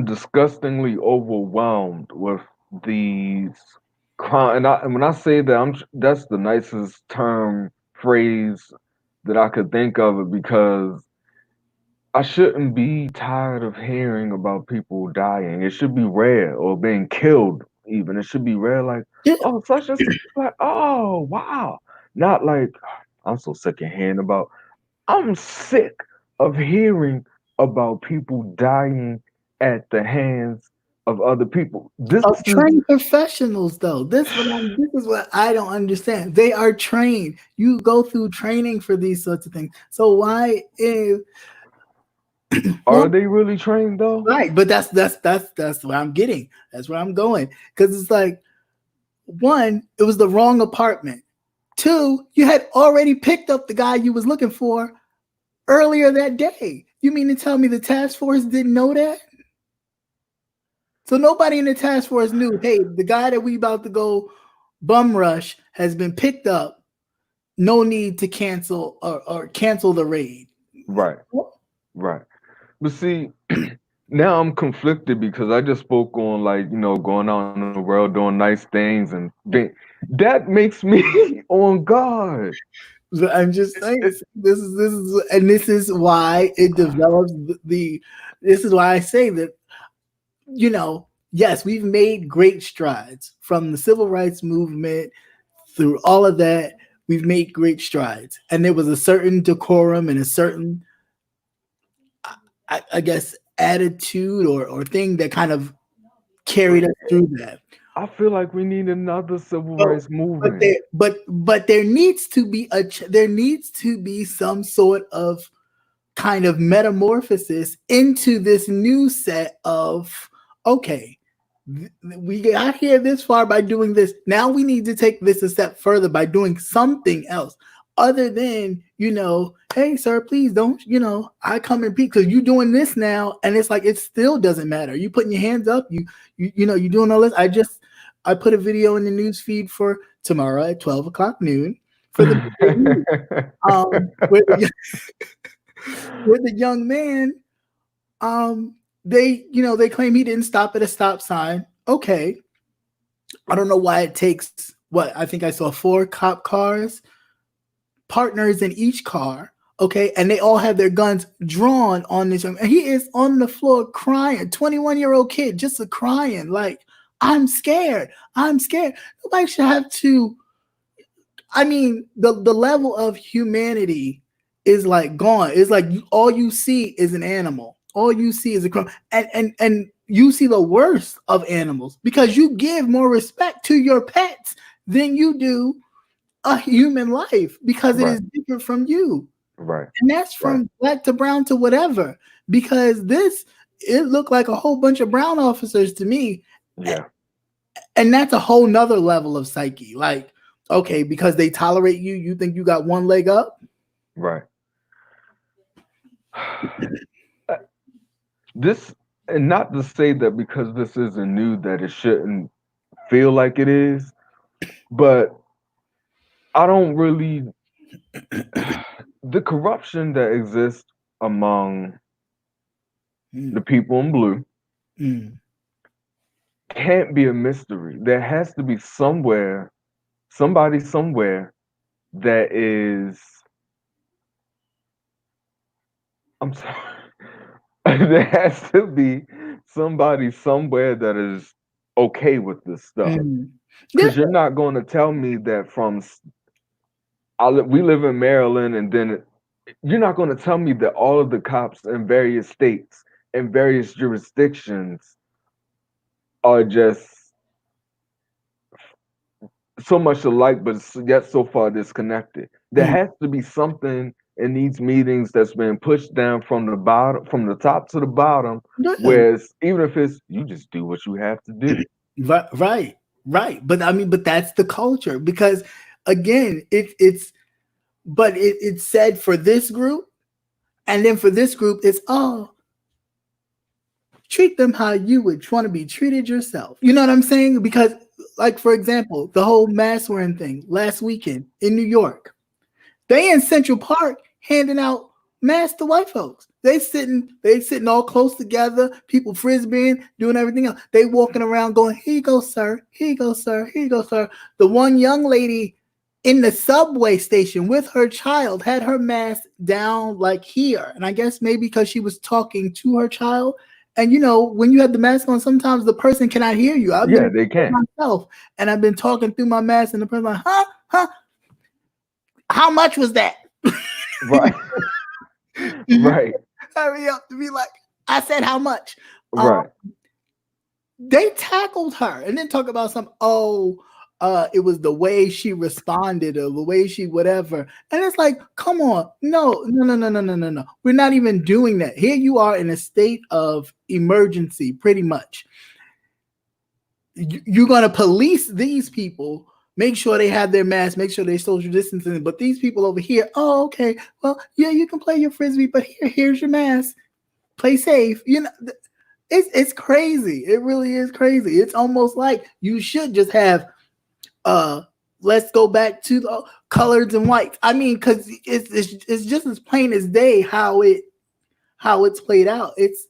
disgustingly overwhelmed with these crime. And when I say that, that's the nicest phrase that I could think of it because I shouldn't be tired of hearing about people dying. It should be rare or being killed. Even it should be rare. Like, Yeah. oh, such and such. Like, oh, wow. Not like I'm so sick of hearing about. I'm sick of hearing about people dying at the hands of other people. This Of is trained professionals, though. This is what I don't understand. They are trained. You go through training for these sorts of things. So why is are they really trained though? right? But that's what I'm getting. That's where I'm going. Because it's like, one, it was the wrong apartment. 2, you had already picked up the guy you was looking for earlier that day. You mean to tell me the task force didn't know that? So nobody in the task force knew, hey, the guy that we about to go bum rush has been picked up. No need to cancel or cancel the raid. Right. Right. But see, now I'm conflicted because I just spoke on going out in the world doing nice things and that makes me on guard. So I'm just saying this is why it develops this is why I say that yes, we've made great strides from the civil rights movement through all of that. We've made great strides, and there was a certain decorum and a certain I guess attitude or thing that kind of carried us through that. I feel like we need another civil rights movement. But there needs to be some sort of kind of metamorphosis into this new set of, okay, we got here this far by doing this. Now we need to take this a step further by doing something else other than, hey, sir, please don't, I come and peek because you're doing this now. And it's like, it still doesn't matter. You putting your hands up, you're doing all this. I put a video in the news feed for tomorrow at 12 o'clock noon for the with the young man. They claim he didn't stop at a stop sign. Okay. I don't know why it takes I think I saw 4 cop cars, partners in each car, Okay, and they all have their guns drawn on this young, and he is on the floor crying. 21-year-old kid just a crying like, I'm scared. I'm scared. Nobody should have to. I mean, the level of humanity is like gone. It's like all you see is an animal. All you see is a crime, and you see the worst of animals because you give more respect to your pets than you do a human life because it Right. is different from you. Right. And that's Right. from black to brown to whatever. Because this, it looked like a whole bunch of brown officers to me. Yeah. And that's a whole nother level of psyche. Like, okay, because they tolerate you, you think you got one leg up? Right. Uh, This, and not to say that because this isn't new that it shouldn't feel like it is, but I don't really the corruption that exists among the Mm, people in blue mm, can't be a mystery. There has to be somewhere, somebody somewhere that is I'm sorry. There has to be somebody somewhere that is okay with this stuff. mm. Yeah, Because you're not going to tell me that we live in Maryland, and then you're not going to tell me that all of the cops in various states and various jurisdictions are just so much alike, but yet so far disconnected. There mm, has to be something in these meetings that's been pushed down from the bottom, from the top to the bottom, yeah. whereas even if it's you just do what you have to do. Right, right. But I mean, but that's the culture because again, it's said for this group, and then for this group, it's treat them how you would want to be treated yourself. You know what I'm saying? Because, like, for example, the whole mask wearing thing last weekend in New York, they in Central Park handing out masks to white folks. They sitting all close together, people frisbeeing, doing everything else. They walking around going, here you go, sir, here you go, sir, here you go, sir. The one young lady in the subway station with her child had her mask down like here. And I guess maybe because she was talking to her child. And when you have the mask on, sometimes the person cannot hear you. I've been Yeah, they can. myself and I've been talking through my mask, and the person like, huh, how much was that? Right. Right. Hurry up to be like, I said how much? Right. They tackled her and then talk about it was the way she responded or the way she whatever. And it's like, come on, no, no, no, no, no, no, no, no. We're not even doing that. Here you are in a state of emergency, pretty much. You're gonna police these people, make sure they have their mask, make sure they social distancing. But these people over here, oh, okay, well, yeah, you can play your frisbee, but here's your mask. Play safe. It's crazy. It really is crazy. It's almost like you should just have let's go back to the colors and whites. I mean, because it's just as plain as day how it's played out. It's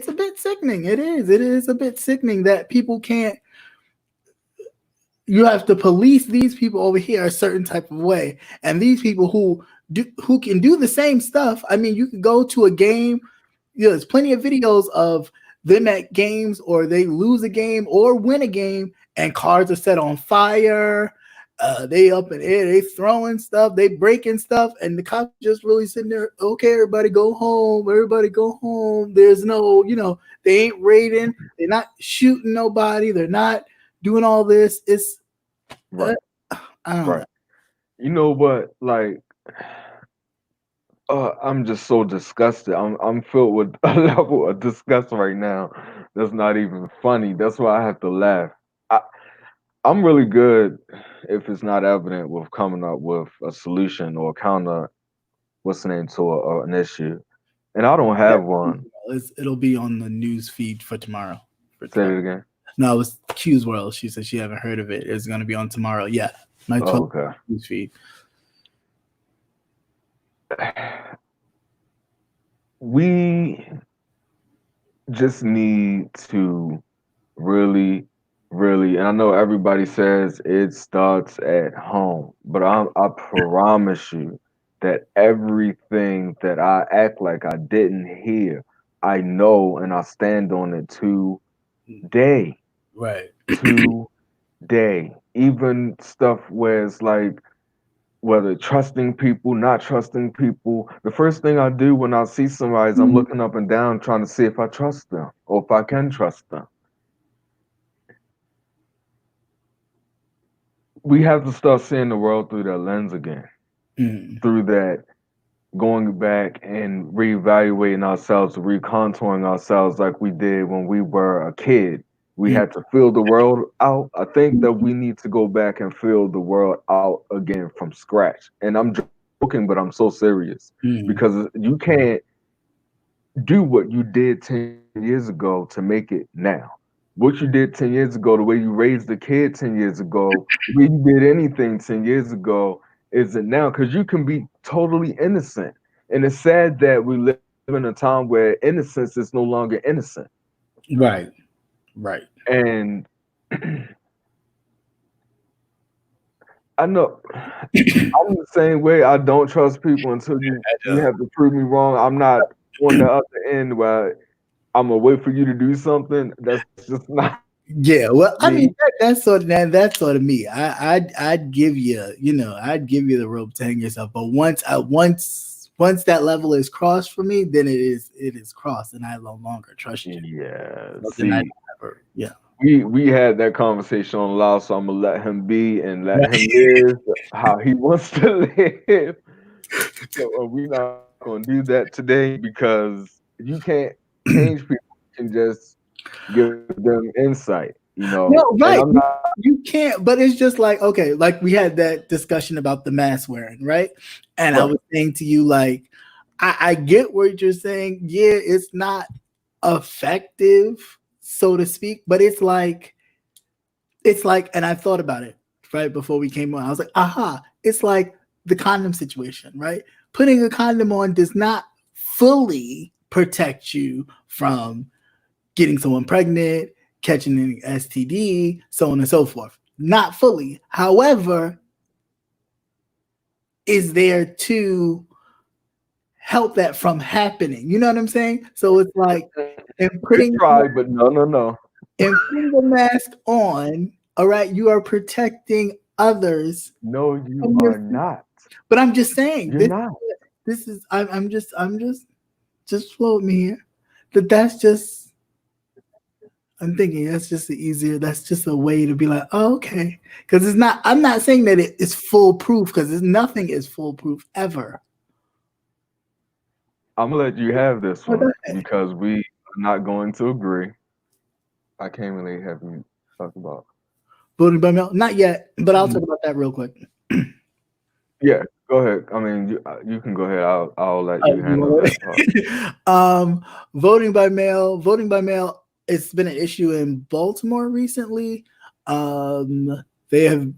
a bit sickening. It is a bit sickening that people can't. You have to police these people over here a certain type of way, and these people who can do the same stuff. I mean, you can go to a game. There's plenty of videos of them at games, or they lose a game or win a game, and cars are set on fire. They up in the air, they throwing stuff, they breaking stuff, and the cops just really sitting there. Okay, everybody go home. Everybody go home. There's no, they ain't raiding. They're not shooting nobody. They're not doing all this. It's uh, Right. I don't know. Right. You know what? Like, I'm just so disgusted. I'm filled with a level of disgust right now that's not even funny. That's why I have to laugh. I, I'm really good if it's not evident with coming up with a solution or counter what's the name to an issue, and I don't have one. It'll be on the news feed for tomorrow. Say it again. No, it was Q's World. She said she haven't heard of it. It's going to be on tomorrow. Yeah, my 12 Oh, okay. news feed. We just need to really, really, and I know everybody says it starts at home, but I promise you, that everything that I act like I didn't hear, I know and I stand on it today. Right. Today. Even stuff where it's like whether trusting people, not trusting people. The first thing I do when I see somebody is I'm Mhm. looking up and down trying to see if I trust them or if I can trust them. We have to start seeing the world through that lens again, Mhm. through that going back and reevaluating ourselves, recontouring ourselves like we did when we were a kid. We Mhm. had to fill the world out. I think that we need to go back and fill the world out again from scratch. And I'm joking, but I'm so serious Mhm. because you can't do what you did 10 years ago to make it now. What you did 10 years ago, the way you raised the kid 10 years ago, the way you did anything 10 years ago isn't now because you can be totally innocent. And it's sad that we live in a time where innocence is no longer innocent. Right. Right. And I know I'm the same way. I don't trust people until you Uh, have to prove me wrong. I'm not on the other end where I'm gonna wait for you to do something. That's just not yeah. Well, I me. mean, that's sort of me. I'd give you, I'd give you the rope to hang yourself. But once that level is crossed for me, then it is crossed, and I no longer trust you. Yeah. Something I See, never. Yeah. we had that conversation on loud, so I'm gonna let him be and let Right. him live how he wants to live. So we're not gonna do that today because you can't change people. You can just give them insight, No, And I'm right. not. You can't, but it's just like, okay, like we had that discussion about the mask wearing, right? And I Right. was saying to you, like, I get what you're saying. Yeah, it's not effective, so to speak, but it's like, and I thought about it right before we came on. I was like, aha, it's like the condom situation, right? Putting a condom on does not fully protect you from getting someone pregnant, catching an STD, so on and so forth. Not fully. However, is there to help that from happening. You know what I'm saying? So it's like in Good putting try, but no, no, no. the mask on, all right, you are protecting others No, you from your. are not. But I'm just saying You're not. this is I'm just float me here. That's just I'm thinking that's just a way to be like, oh, okay. Because I'm not saying that it is foolproof because nothing is foolproof ever. I'm gonna let you have this Oh, go one ahead. because we are not going to agree. I can't really have you talk about. Voting by mail? Not yet, but I'll Mm, talk about that real quick. yeah, go ahead. I mean, you can go ahead. I'll let Oh, you you handle want that part. to? Voting by mail. Voting by mail. It's been an issue in Baltimore recently. They have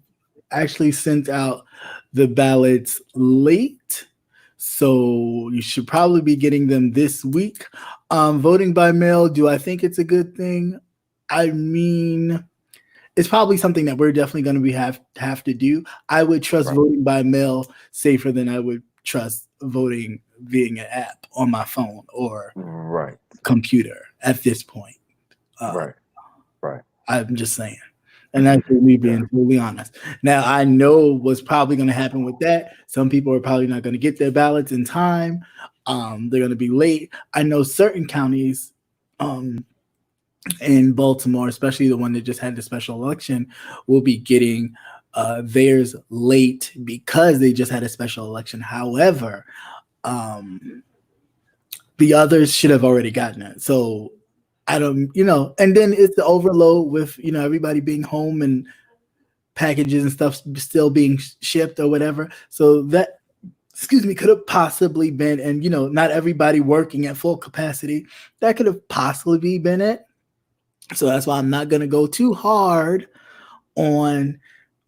actually sent out the ballots late, so you should probably be getting them this week. Voting by mail. Do I think it's a good thing? I mean, it's probably something that we're definitely going to have to do. I would trust Right, voting by mail safer than I would trust voting via an app on my phone or right, computer at this point. Uh, right, right. I'm just saying. And that's just me Yeah, being totally honest. Now, I know what's probably going to happen with that. Some people are probably not going to get their ballots in time. They're going to be late. I know certain counties um, in Baltimore, especially the one that just had the special election, will be getting theirs late because they just had a special election. However, um, the others should have already gotten it. So I don't, and then it's the overload with, everybody being home and packages and stuff still being shipped or whatever. So that, excuse me, could have possibly been, and, not everybody working at full capacity, that could have possibly been it. So that's why I'm not going to go too hard on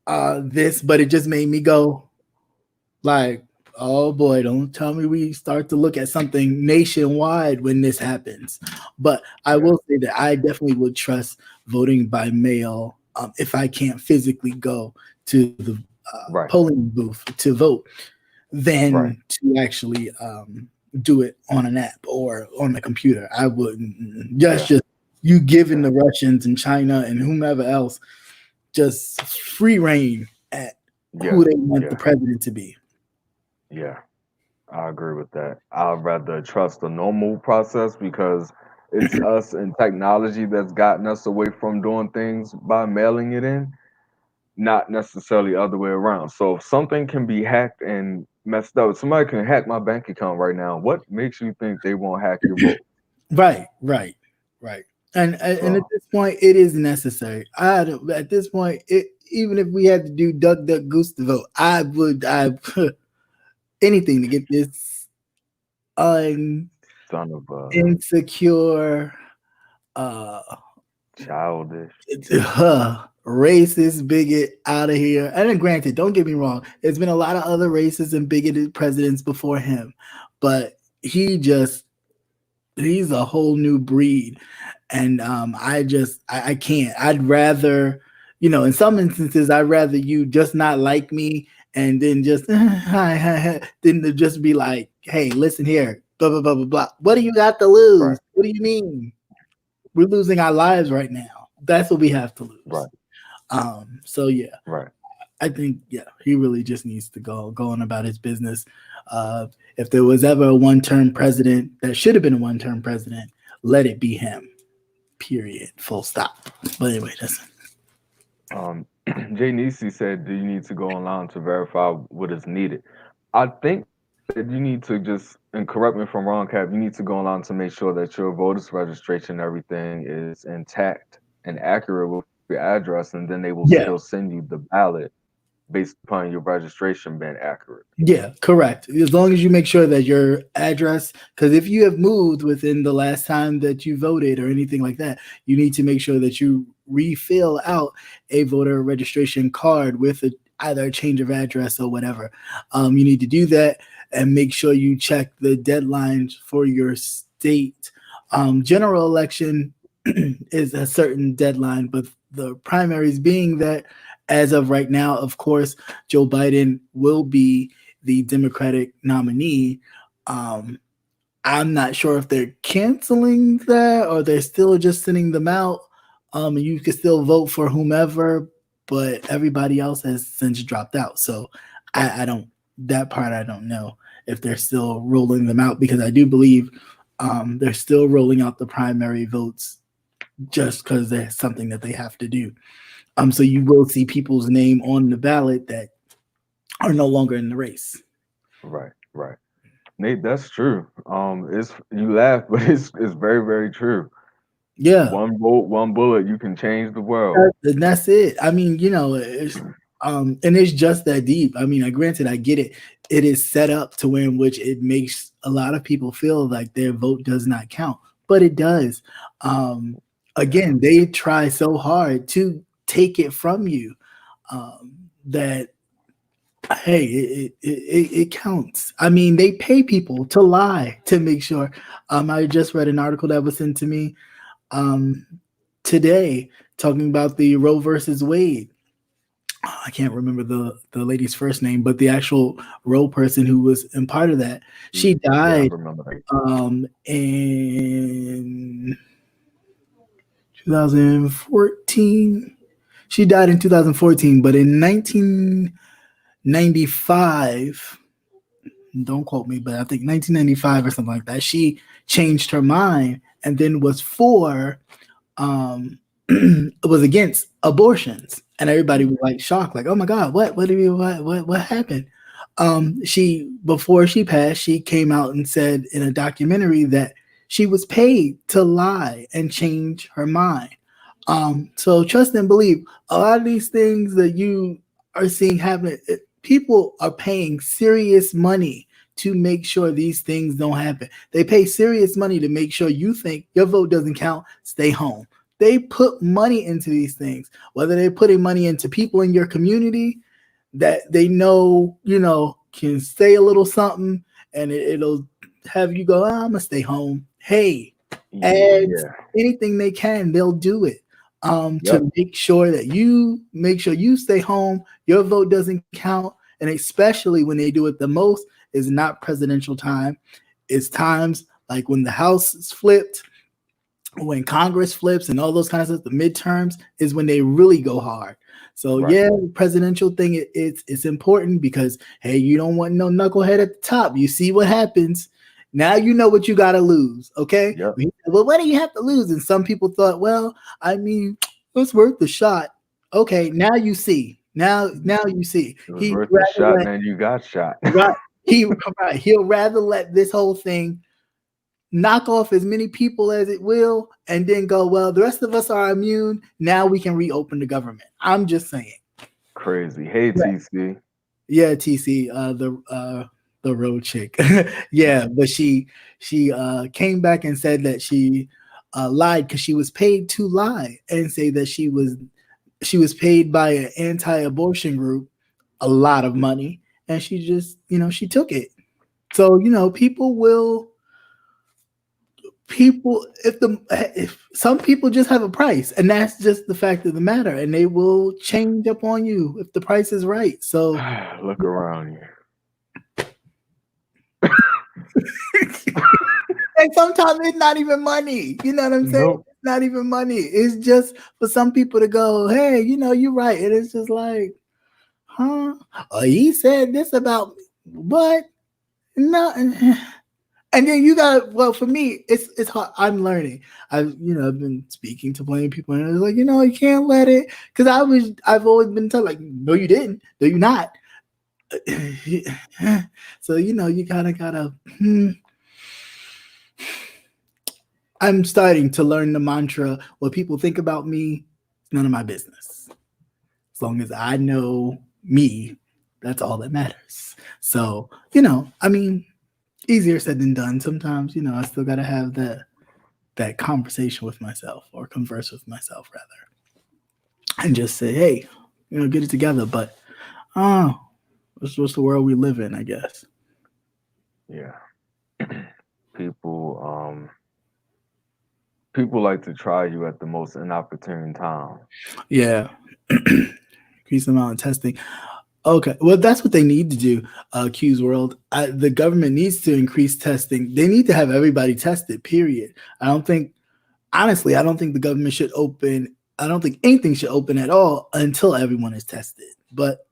this, but it just made me go like, oh boy, don't tell me we start to look at something nationwide when this happens. But I yeah. will say that I definitely would trust voting by mail if I can't physically go to the Right, polling booth to vote. Right. than to actually do it on an app or on the computer. I wouldn't. That's Yeah. just you giving Yeah. the Russians and China and whomever else just free reign at who Yeah. they want the Yeah. president to be. Yeah. I agree with that. I'd rather trust the normal process because it's us and technology that's gotten us away from doing things by mailing it in, not necessarily other way around. So if something can be hacked and messed up, somebody can hack my bank account right now. What makes you think they won't hack your vote? Right, right, right. And at So this point, it is necessary. At this point, even if we had to do duck duck goose to vote, I anything to get this un son of a insecure uh childish. racist bigot out of here. And then granted, don't get me wrong, there's been a lot of other racist and bigoted presidents before him, but he's a whole new breed. And I can't. I'd rather, in some instances, I'd rather you just not like me and then just than to just be like, hey, listen here, blah blah blah blah blah. What do you got to Right, lose? What do you mean? We're losing our lives right now. That's what we have to lose. right, So yeah, right. I think he really just needs to go on about his business. If there was ever a one-term president that should have been a one-term president, let it be him. Period. Full stop. But anyway, that's Jay Nisi said, "Do you need to go online to verify what is needed?" I think that you need to just, and correct me if I'm wrong, Cap. You need to go online to make sure that your voter's registration and everything is intact and accurate with your address, and then they will still yeah. send you the ballot based upon your registration being accurate. Yeah, correct. As long as you make sure that your address, because if you have moved within the last time that you voted or anything like that, you need to make sure that you refill out a voter registration card with either a change of address or whatever. You need to do that and make sure you check the deadlines for your state. General election is a certain deadline, but the primaries being that as of right now, of course, Joe Biden will be the Democratic nominee. Um, I'm not sure if they're canceling that or they're still just sending them out. You can still vote for whomever, but everybody else has since dropped out. So I don't, that part I don't know if they're still rolling them out because I do believe they're still rolling out the primary votes just because there's something that they have to do. So you will see people's name on the ballot that are no longer in the race. Right, right. Nate, that's true. It's you laugh, but it's very, very true. Yeah, One vote, one bullet, you can change the world. and that's it. I mean, and it's just that deep. I mean, granted, I get it. It is set up to where in which it makes a lot of people feel like their vote does not count, but it does. Um, Yeah, Again, they try so hard to take it from you that hey, it counts. I mean, they pay people to lie to make sure. I just read an article that was sent to me um, today talking about the Roe versus Wade. I can't remember the lady's first name, but the actual Roe person who was in part of that, she yeah, I died remember that. in 2014. She died in 2014, but in 1995, don't quote me, but I think 1995 or something like that, she changed her mind and then was for was against abortions, and everybody was like shocked, like, "Oh my God, what do you what happened?" She before she passed, she came out and said in a documentary that she was paid to lie and change her mind. So trust and believe. A lot of these things that you are seeing happen, people are paying serious money to make sure these things don't happen. They pay serious money to make sure you think your vote doesn't count, stay home. They put money into these things, whether they're putting money into people in your community that they know, can say a little something and it'll have you go, I'm gonna stay home. Hey, ads, Yeah. anything they can, they'll do it. Yep. To make sure that you stay home, your vote doesn't count, and especially when they do it the most, is not presidential time. It's times like when the House is flipped, when Congress flips and all those kinds of stuff, the midterms is when they really go hard. So Right. yeah, the presidential thing, it's important because hey, you don't want no knucklehead at the top. You see what happens. Now you know what you got to lose. Okay. Yep. Well, what do you have to lose? And some people thought, well, I mean, it's worth the shot. Okay, now you see. Now you see. It was He worth the rather shot, let and then you got shot. right. He'll rather let this whole thing knock off as many people as it will, and then go, well, the rest of us are immune. Now we can reopen the government. I'm just saying. Crazy. Hey, TC. Yeah, TC, the road chick. Yeah, but she came back and said that she lied because she was paid to lie and say that she was paid by an anti-abortion group a lot of money, and she just she took it. So if some people just have a price, and that's just the fact of the matter, and they will change up on you if the price is right. So Look around you. and sometimes it's not even money. You know what I'm saying? Nope. It's not even money. It's just for some people to go, hey, you're right. And it's just like, huh? Oh, he said this about me. What? No. And then you got, well, for me, it's hard. I'm learning. I've been speaking to plenty of people, and it's like, you can't let it, because I've always been told, like, no, you didn't, no, you're not. So you kind of gotta. I'm starting to learn the mantra: what people think about me, it's none of my business. As long as I know me, that's all that matters. So I mean, easier said than done. Sometimes, I still got to have that conversation with myself, or converse with myself rather, and just say, hey, get it together. But what's the world we live in, I guess. Yeah. People people like to try you at the most inopportune time. Yeah. Increase the amount of testing. Okay, well, that's what they need to do. Q's World. The government needs to increase testing. They need to have everybody tested. Period. Honestly, I don't think the government should open. I don't think anything should open at all until everyone is tested. But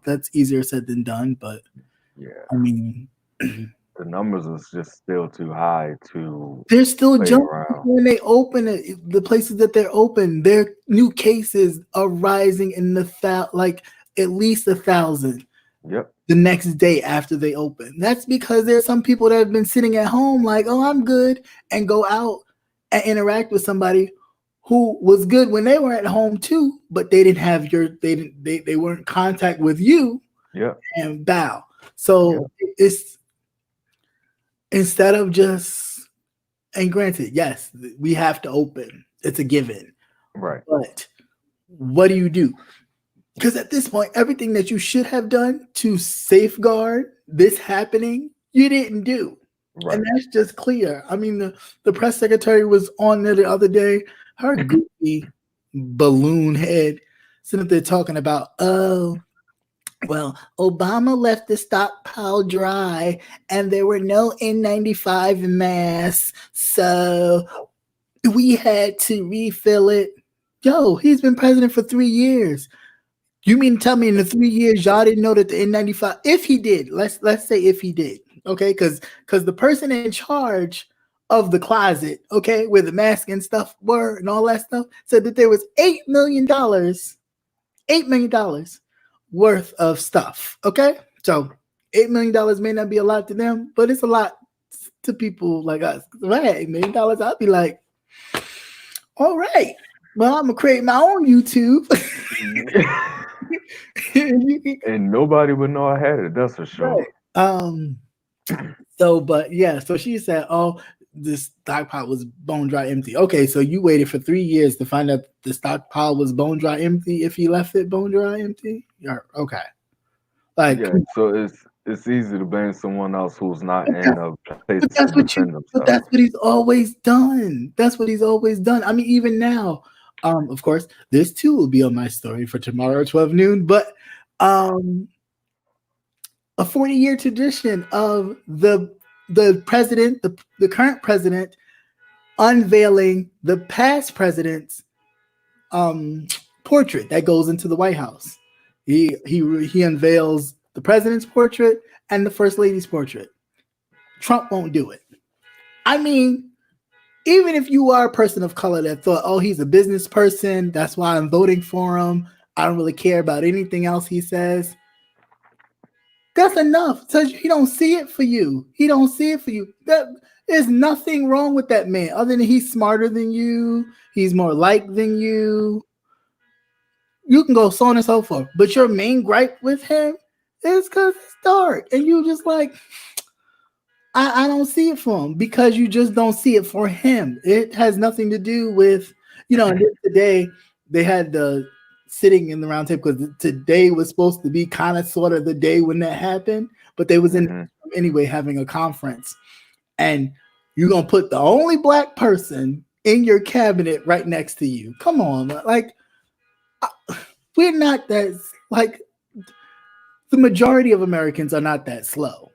that's easier said than done. But Yeah. I mean, The numbers is just still too high to they're still play jumping around. when they open it. The places that they're open, their new cases are rising in like at least 1,000. Yep. The next day after they open. That's because there's some people that have been sitting at home like, oh, I'm good, and go out and interact with somebody who was good when they were at home too, but they didn't have they weren't in contact with you. Yep. And bow. So it's instead of just, and granted, yes, we have to open. It's a given. Right. But what do you do? Because at this point, everything that you should have done to safeguard this happening, you didn't do. Right. And that's just clear. I mean, the press secretary was on there the other day, her goofy balloon head, sitting up there talking about, oh, well, Obama left the stockpile dry and there were no N95 masks, so we had to refill it. Yo, he's been president for 3 years. You mean to tell me in the 3 years y'all didn't know that the N95? If he did, let's say if he did, okay, because the person in charge of the closet, okay, where the mask and stuff were and all that stuff, said that there was $8 million worth of stuff. Okay, so $8 million may not be a lot to them, but it's a lot to people like us. If I had $8 million, I'd be like, all right, well, I'm gonna create my own YouTube. And nobody would know I had it. That's for sure. Right. So she said, "Oh, this stockpile was bone dry empty." Okay, so you waited for 3 years to find out the stockpile was bone dry empty. If he left it bone dry empty, okay. Like, Yeah. So it's easy to blame someone else who's not in a place but to that's defend but themselves. that's what he's always done. That's what he's always done. I mean, even now, of course, this too will be on my story for tomorrow, 12 noon. But a 40-year tradition of the president, the current president, unveiling the past president's portrait that goes into the White House. He unveils the president's portrait and the first lady's portrait. Trump won't do it. I mean, even if you are a person of color that thought, oh, he's a business person, that's why I'm voting for him, I don't really care about anything else he says. That's enough. So he don't see it for you. He don't see it for you. There's nothing wrong with that man other than he's smarter than you. He's more liked than you. You can go so on and so forth. But your main gripe with him is because it's dark. And you just like, I don't see it for him because you just don't see it for him. It has nothing to do with, today they had the sitting in the round table because today was supposed to be kind of sort of the day when that happened, but they was in anyway having a conference, and you're gonna put the only black person in your cabinet right next to you. Come on, like we're not that, like the majority of Americans are not that slow.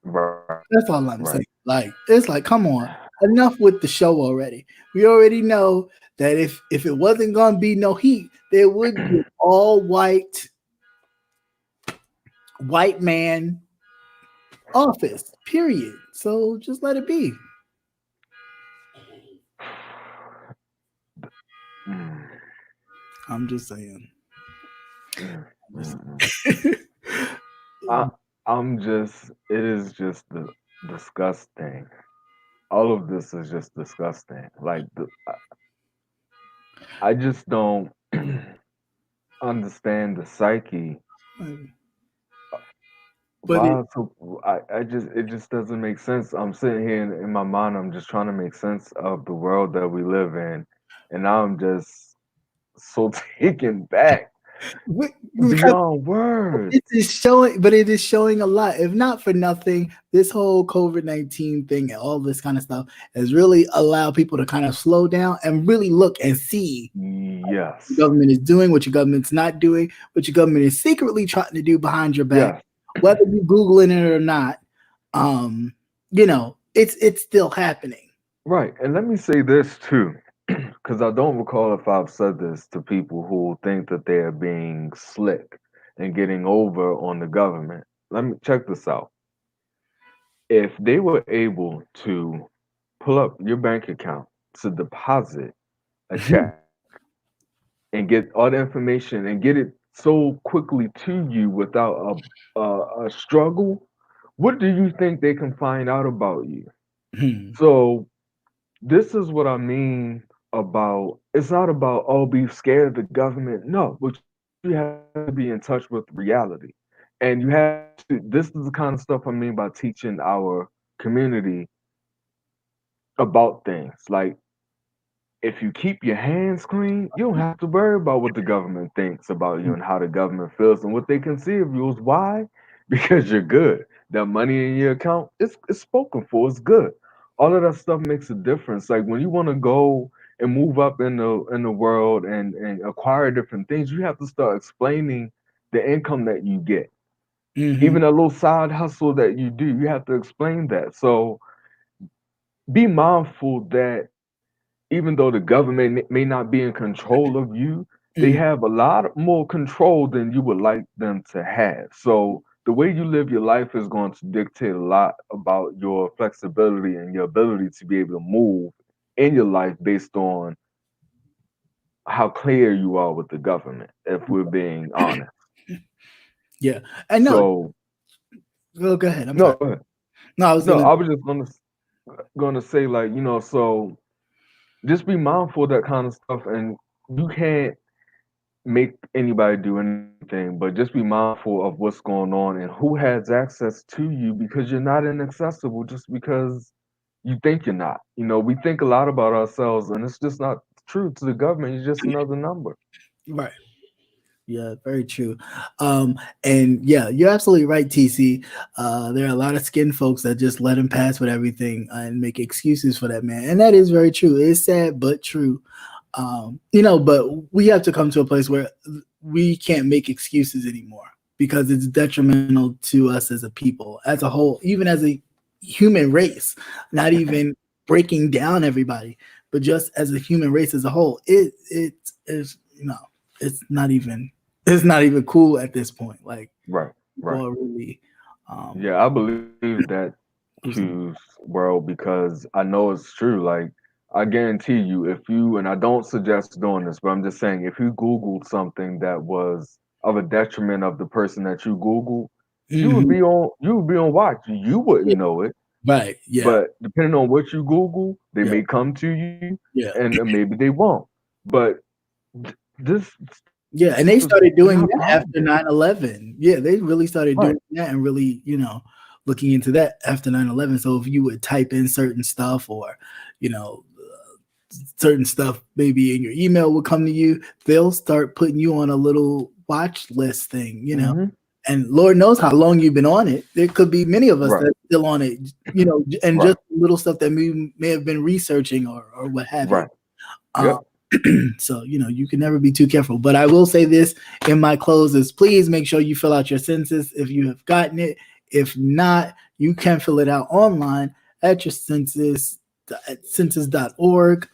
Right. That's all I'm saying. Like it's like, come on, enough with the show already. We already know that if it wasn't gonna be no heat, there would be an all white man office, period. So just let it be. I'm just saying. It is just disgusting. All of this is just disgusting. Like, I just don't understand the psyche. But it just doesn't make sense. I'm sitting here in my mind, I'm just trying to make sense of the world that we live in, and now I'm just so taken back beyond words. it is showing a lot. If not for nothing, this whole COVID-19 thing and all this kind of stuff has really allowed people to kind of slow down and really look and see yes what the government is doing, what your government's not doing, what your government is secretly trying to do behind your back. Yes. Whether you're Googling it or not, it's still happening. Right. And let me say this too, because I don't recall if I've said this to people who think that they're being slick and getting over on the government. Let me check this out. If they were able to pull up your bank account to deposit a check and get all the information and get it so quickly to you without a struggle, what do you think they can find out about you? So this is what I mean about, it's not about, oh, be scared of the government. No, but you have to be in touch with reality. And you have to, this is the kind of stuff I mean by teaching our community about things. Like, if you keep your hands clean, you don't have to worry about what the government thinks about you and how the government feels and what they can see of you is why? Because you're good. That money in your account, it's spoken for, it's good. All of that stuff makes a difference. Like when you want to go and move up in the world and acquire different things, you have to start explaining the income that you get. Even a little side hustle that you do, you have to explain that. So be mindful that even though the government may not be in control of you, they have a lot more control than you would like them to have. So the way you live your life is going to dictate a lot about your flexibility and your ability to be able to move in your life based on how clear you are with the government, if we're being honest. Yeah. I know. So, go ahead. I'm sorry. Go ahead. No, I was just gonna say, like, so just be mindful of that kind of stuff, and you can't make anybody do anything, but just be mindful of what's going on and who has access to you, because you're not inaccessible just because you think you're not. We think a lot about ourselves, and it's just not true to the government. You're just another number. Right. Yeah, very true. And yeah, you're absolutely right, TC. There are a lot of skin folks that just let him pass with everything and make excuses for that man. And that is very true. It's sad, but true. But we have to come to a place where we can't make excuses anymore. because it's detrimental to us as a people, as a whole, even as a human race, not even breaking down everybody, but just as a human race as a whole. It is, it's not even cool at this point. Like, Right. people Right. are really Yeah, I believe that Q's world because I know it's true. Like, I guarantee you, if you, and I don't suggest doing this, but I'm just saying, if you Googled something that was of a detriment of the person that you Googled, Mhm. you would be on watch. You wouldn't Yeah, know it, right. Yeah. but depending on what you Google, they Yeah. may come to you, Yeah. and maybe they won't. But this Yeah, and stuff they is started doing not that after powerful. 9/11. Yeah, they really started Right. doing that and really, looking into that after 9/11. So if you would type in certain stuff, or, you know, certain stuff maybe in your email will come to you, they'll start putting you on a little watch list thing. Hmm. And Lord knows how long you've been on it. There could be many of us Right. that are still on it, and Right. just little stuff that we may have been researching, or what have you. Right. Um, Yep. so you can never be too careful. But I will say this in my close is, please make sure you fill out your census if you have gotten it. If not, you can fill it out online at your census at census.org.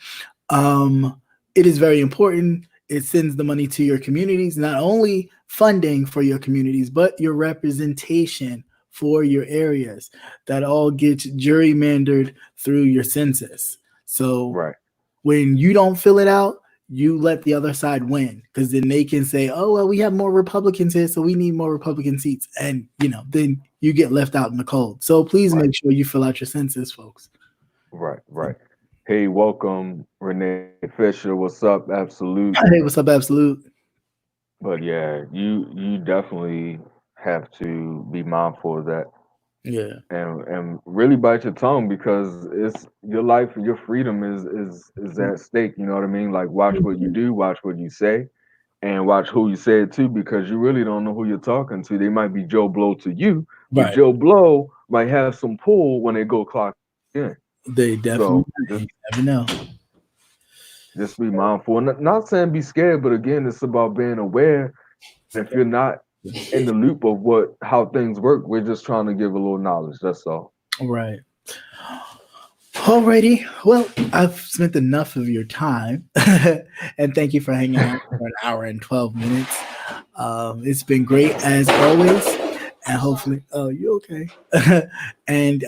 It is very important. It sends the money to your communities, not only funding for your communities, but your representation for your areas. That all gets gerrymandered through your census. So Right. when you don't fill it out, you let the other side win, because then they can say, "Oh well, we have more Republicans here, so we need more Republican seats," and then you get left out in the cold. So please Right. make sure you fill out your census, folks. Right. Right. Hey, welcome, Renee Fisher. What's up? Absolute. Hey, what's up, Absolute? But yeah, you definitely have to be mindful of that Yeah. and really bite your tongue because it's your life and your freedom is at stake. You know what I mean? Like, watch what you Mhm. do, watch what you say, and watch who you say it to because you really don't know who you're talking to. They might be Joe Blow to you, but Right. Joe Blow might have some pull when they go clock in. They definitely, So just you never know. just be mindful. Not saying be scared, but again, it's about being aware. If you're not in the loop of how things work, we're just trying to give a little knowledge. That's all. Right. Alrighty. Well, I've spent enough of your time, and thank you for hanging out for an hour and 12 minutes. It's been great as always, and hopefully, oh, you okay? And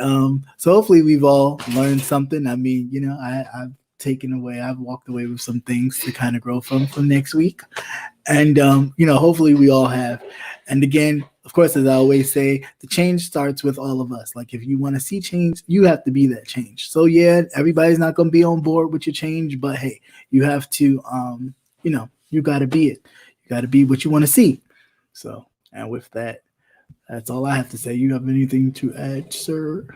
so hopefully we've all learned something. I mean, I've walked away with some things to kind of grow from next week. And hopefully we all have. And again, of course, as I always say, the change starts with all of us. Like, if you want to see change, you have to be that change. So yeah, everybody's not going to be on board with your change, but hey, you have to you got to be it. You got to be what you want to see. So, and with that, that's all I have to say. You have anything to add, sir?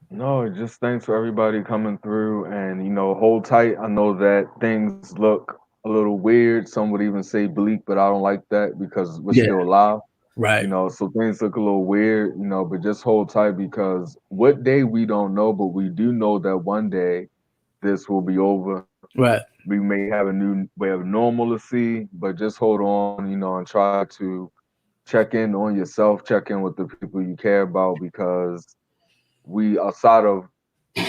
No, just thanks for everybody coming through and hold tight. I know that things look a little weird. Some would even say bleak, but I don't like that because we're Yeah. still alive. Right. So things look a little weird, but just hold tight because what day we don't know, but we do know that one day this will be over. Right. We may have a new way of normalcy, but just hold on, and try to check in on yourself, check in with the people you care about because we outside of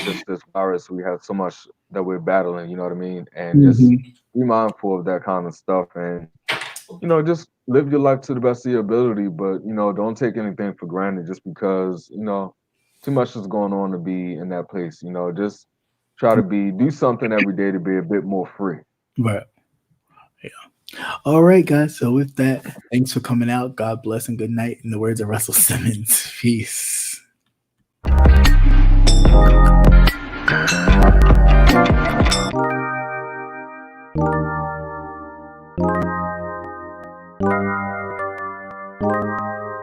just this virus, we have so much that we're battling, you know what I mean? And just Hmm. be mindful of that kind of stuff and just live your life to the best of your ability, but don't take anything for granted just because, too much is going on to be in that place. Just try to do something every day to be a bit more free. Right. All right, guys. So with that, thanks for coming out. God bless and good night. In the words of Russell Simmons, peace.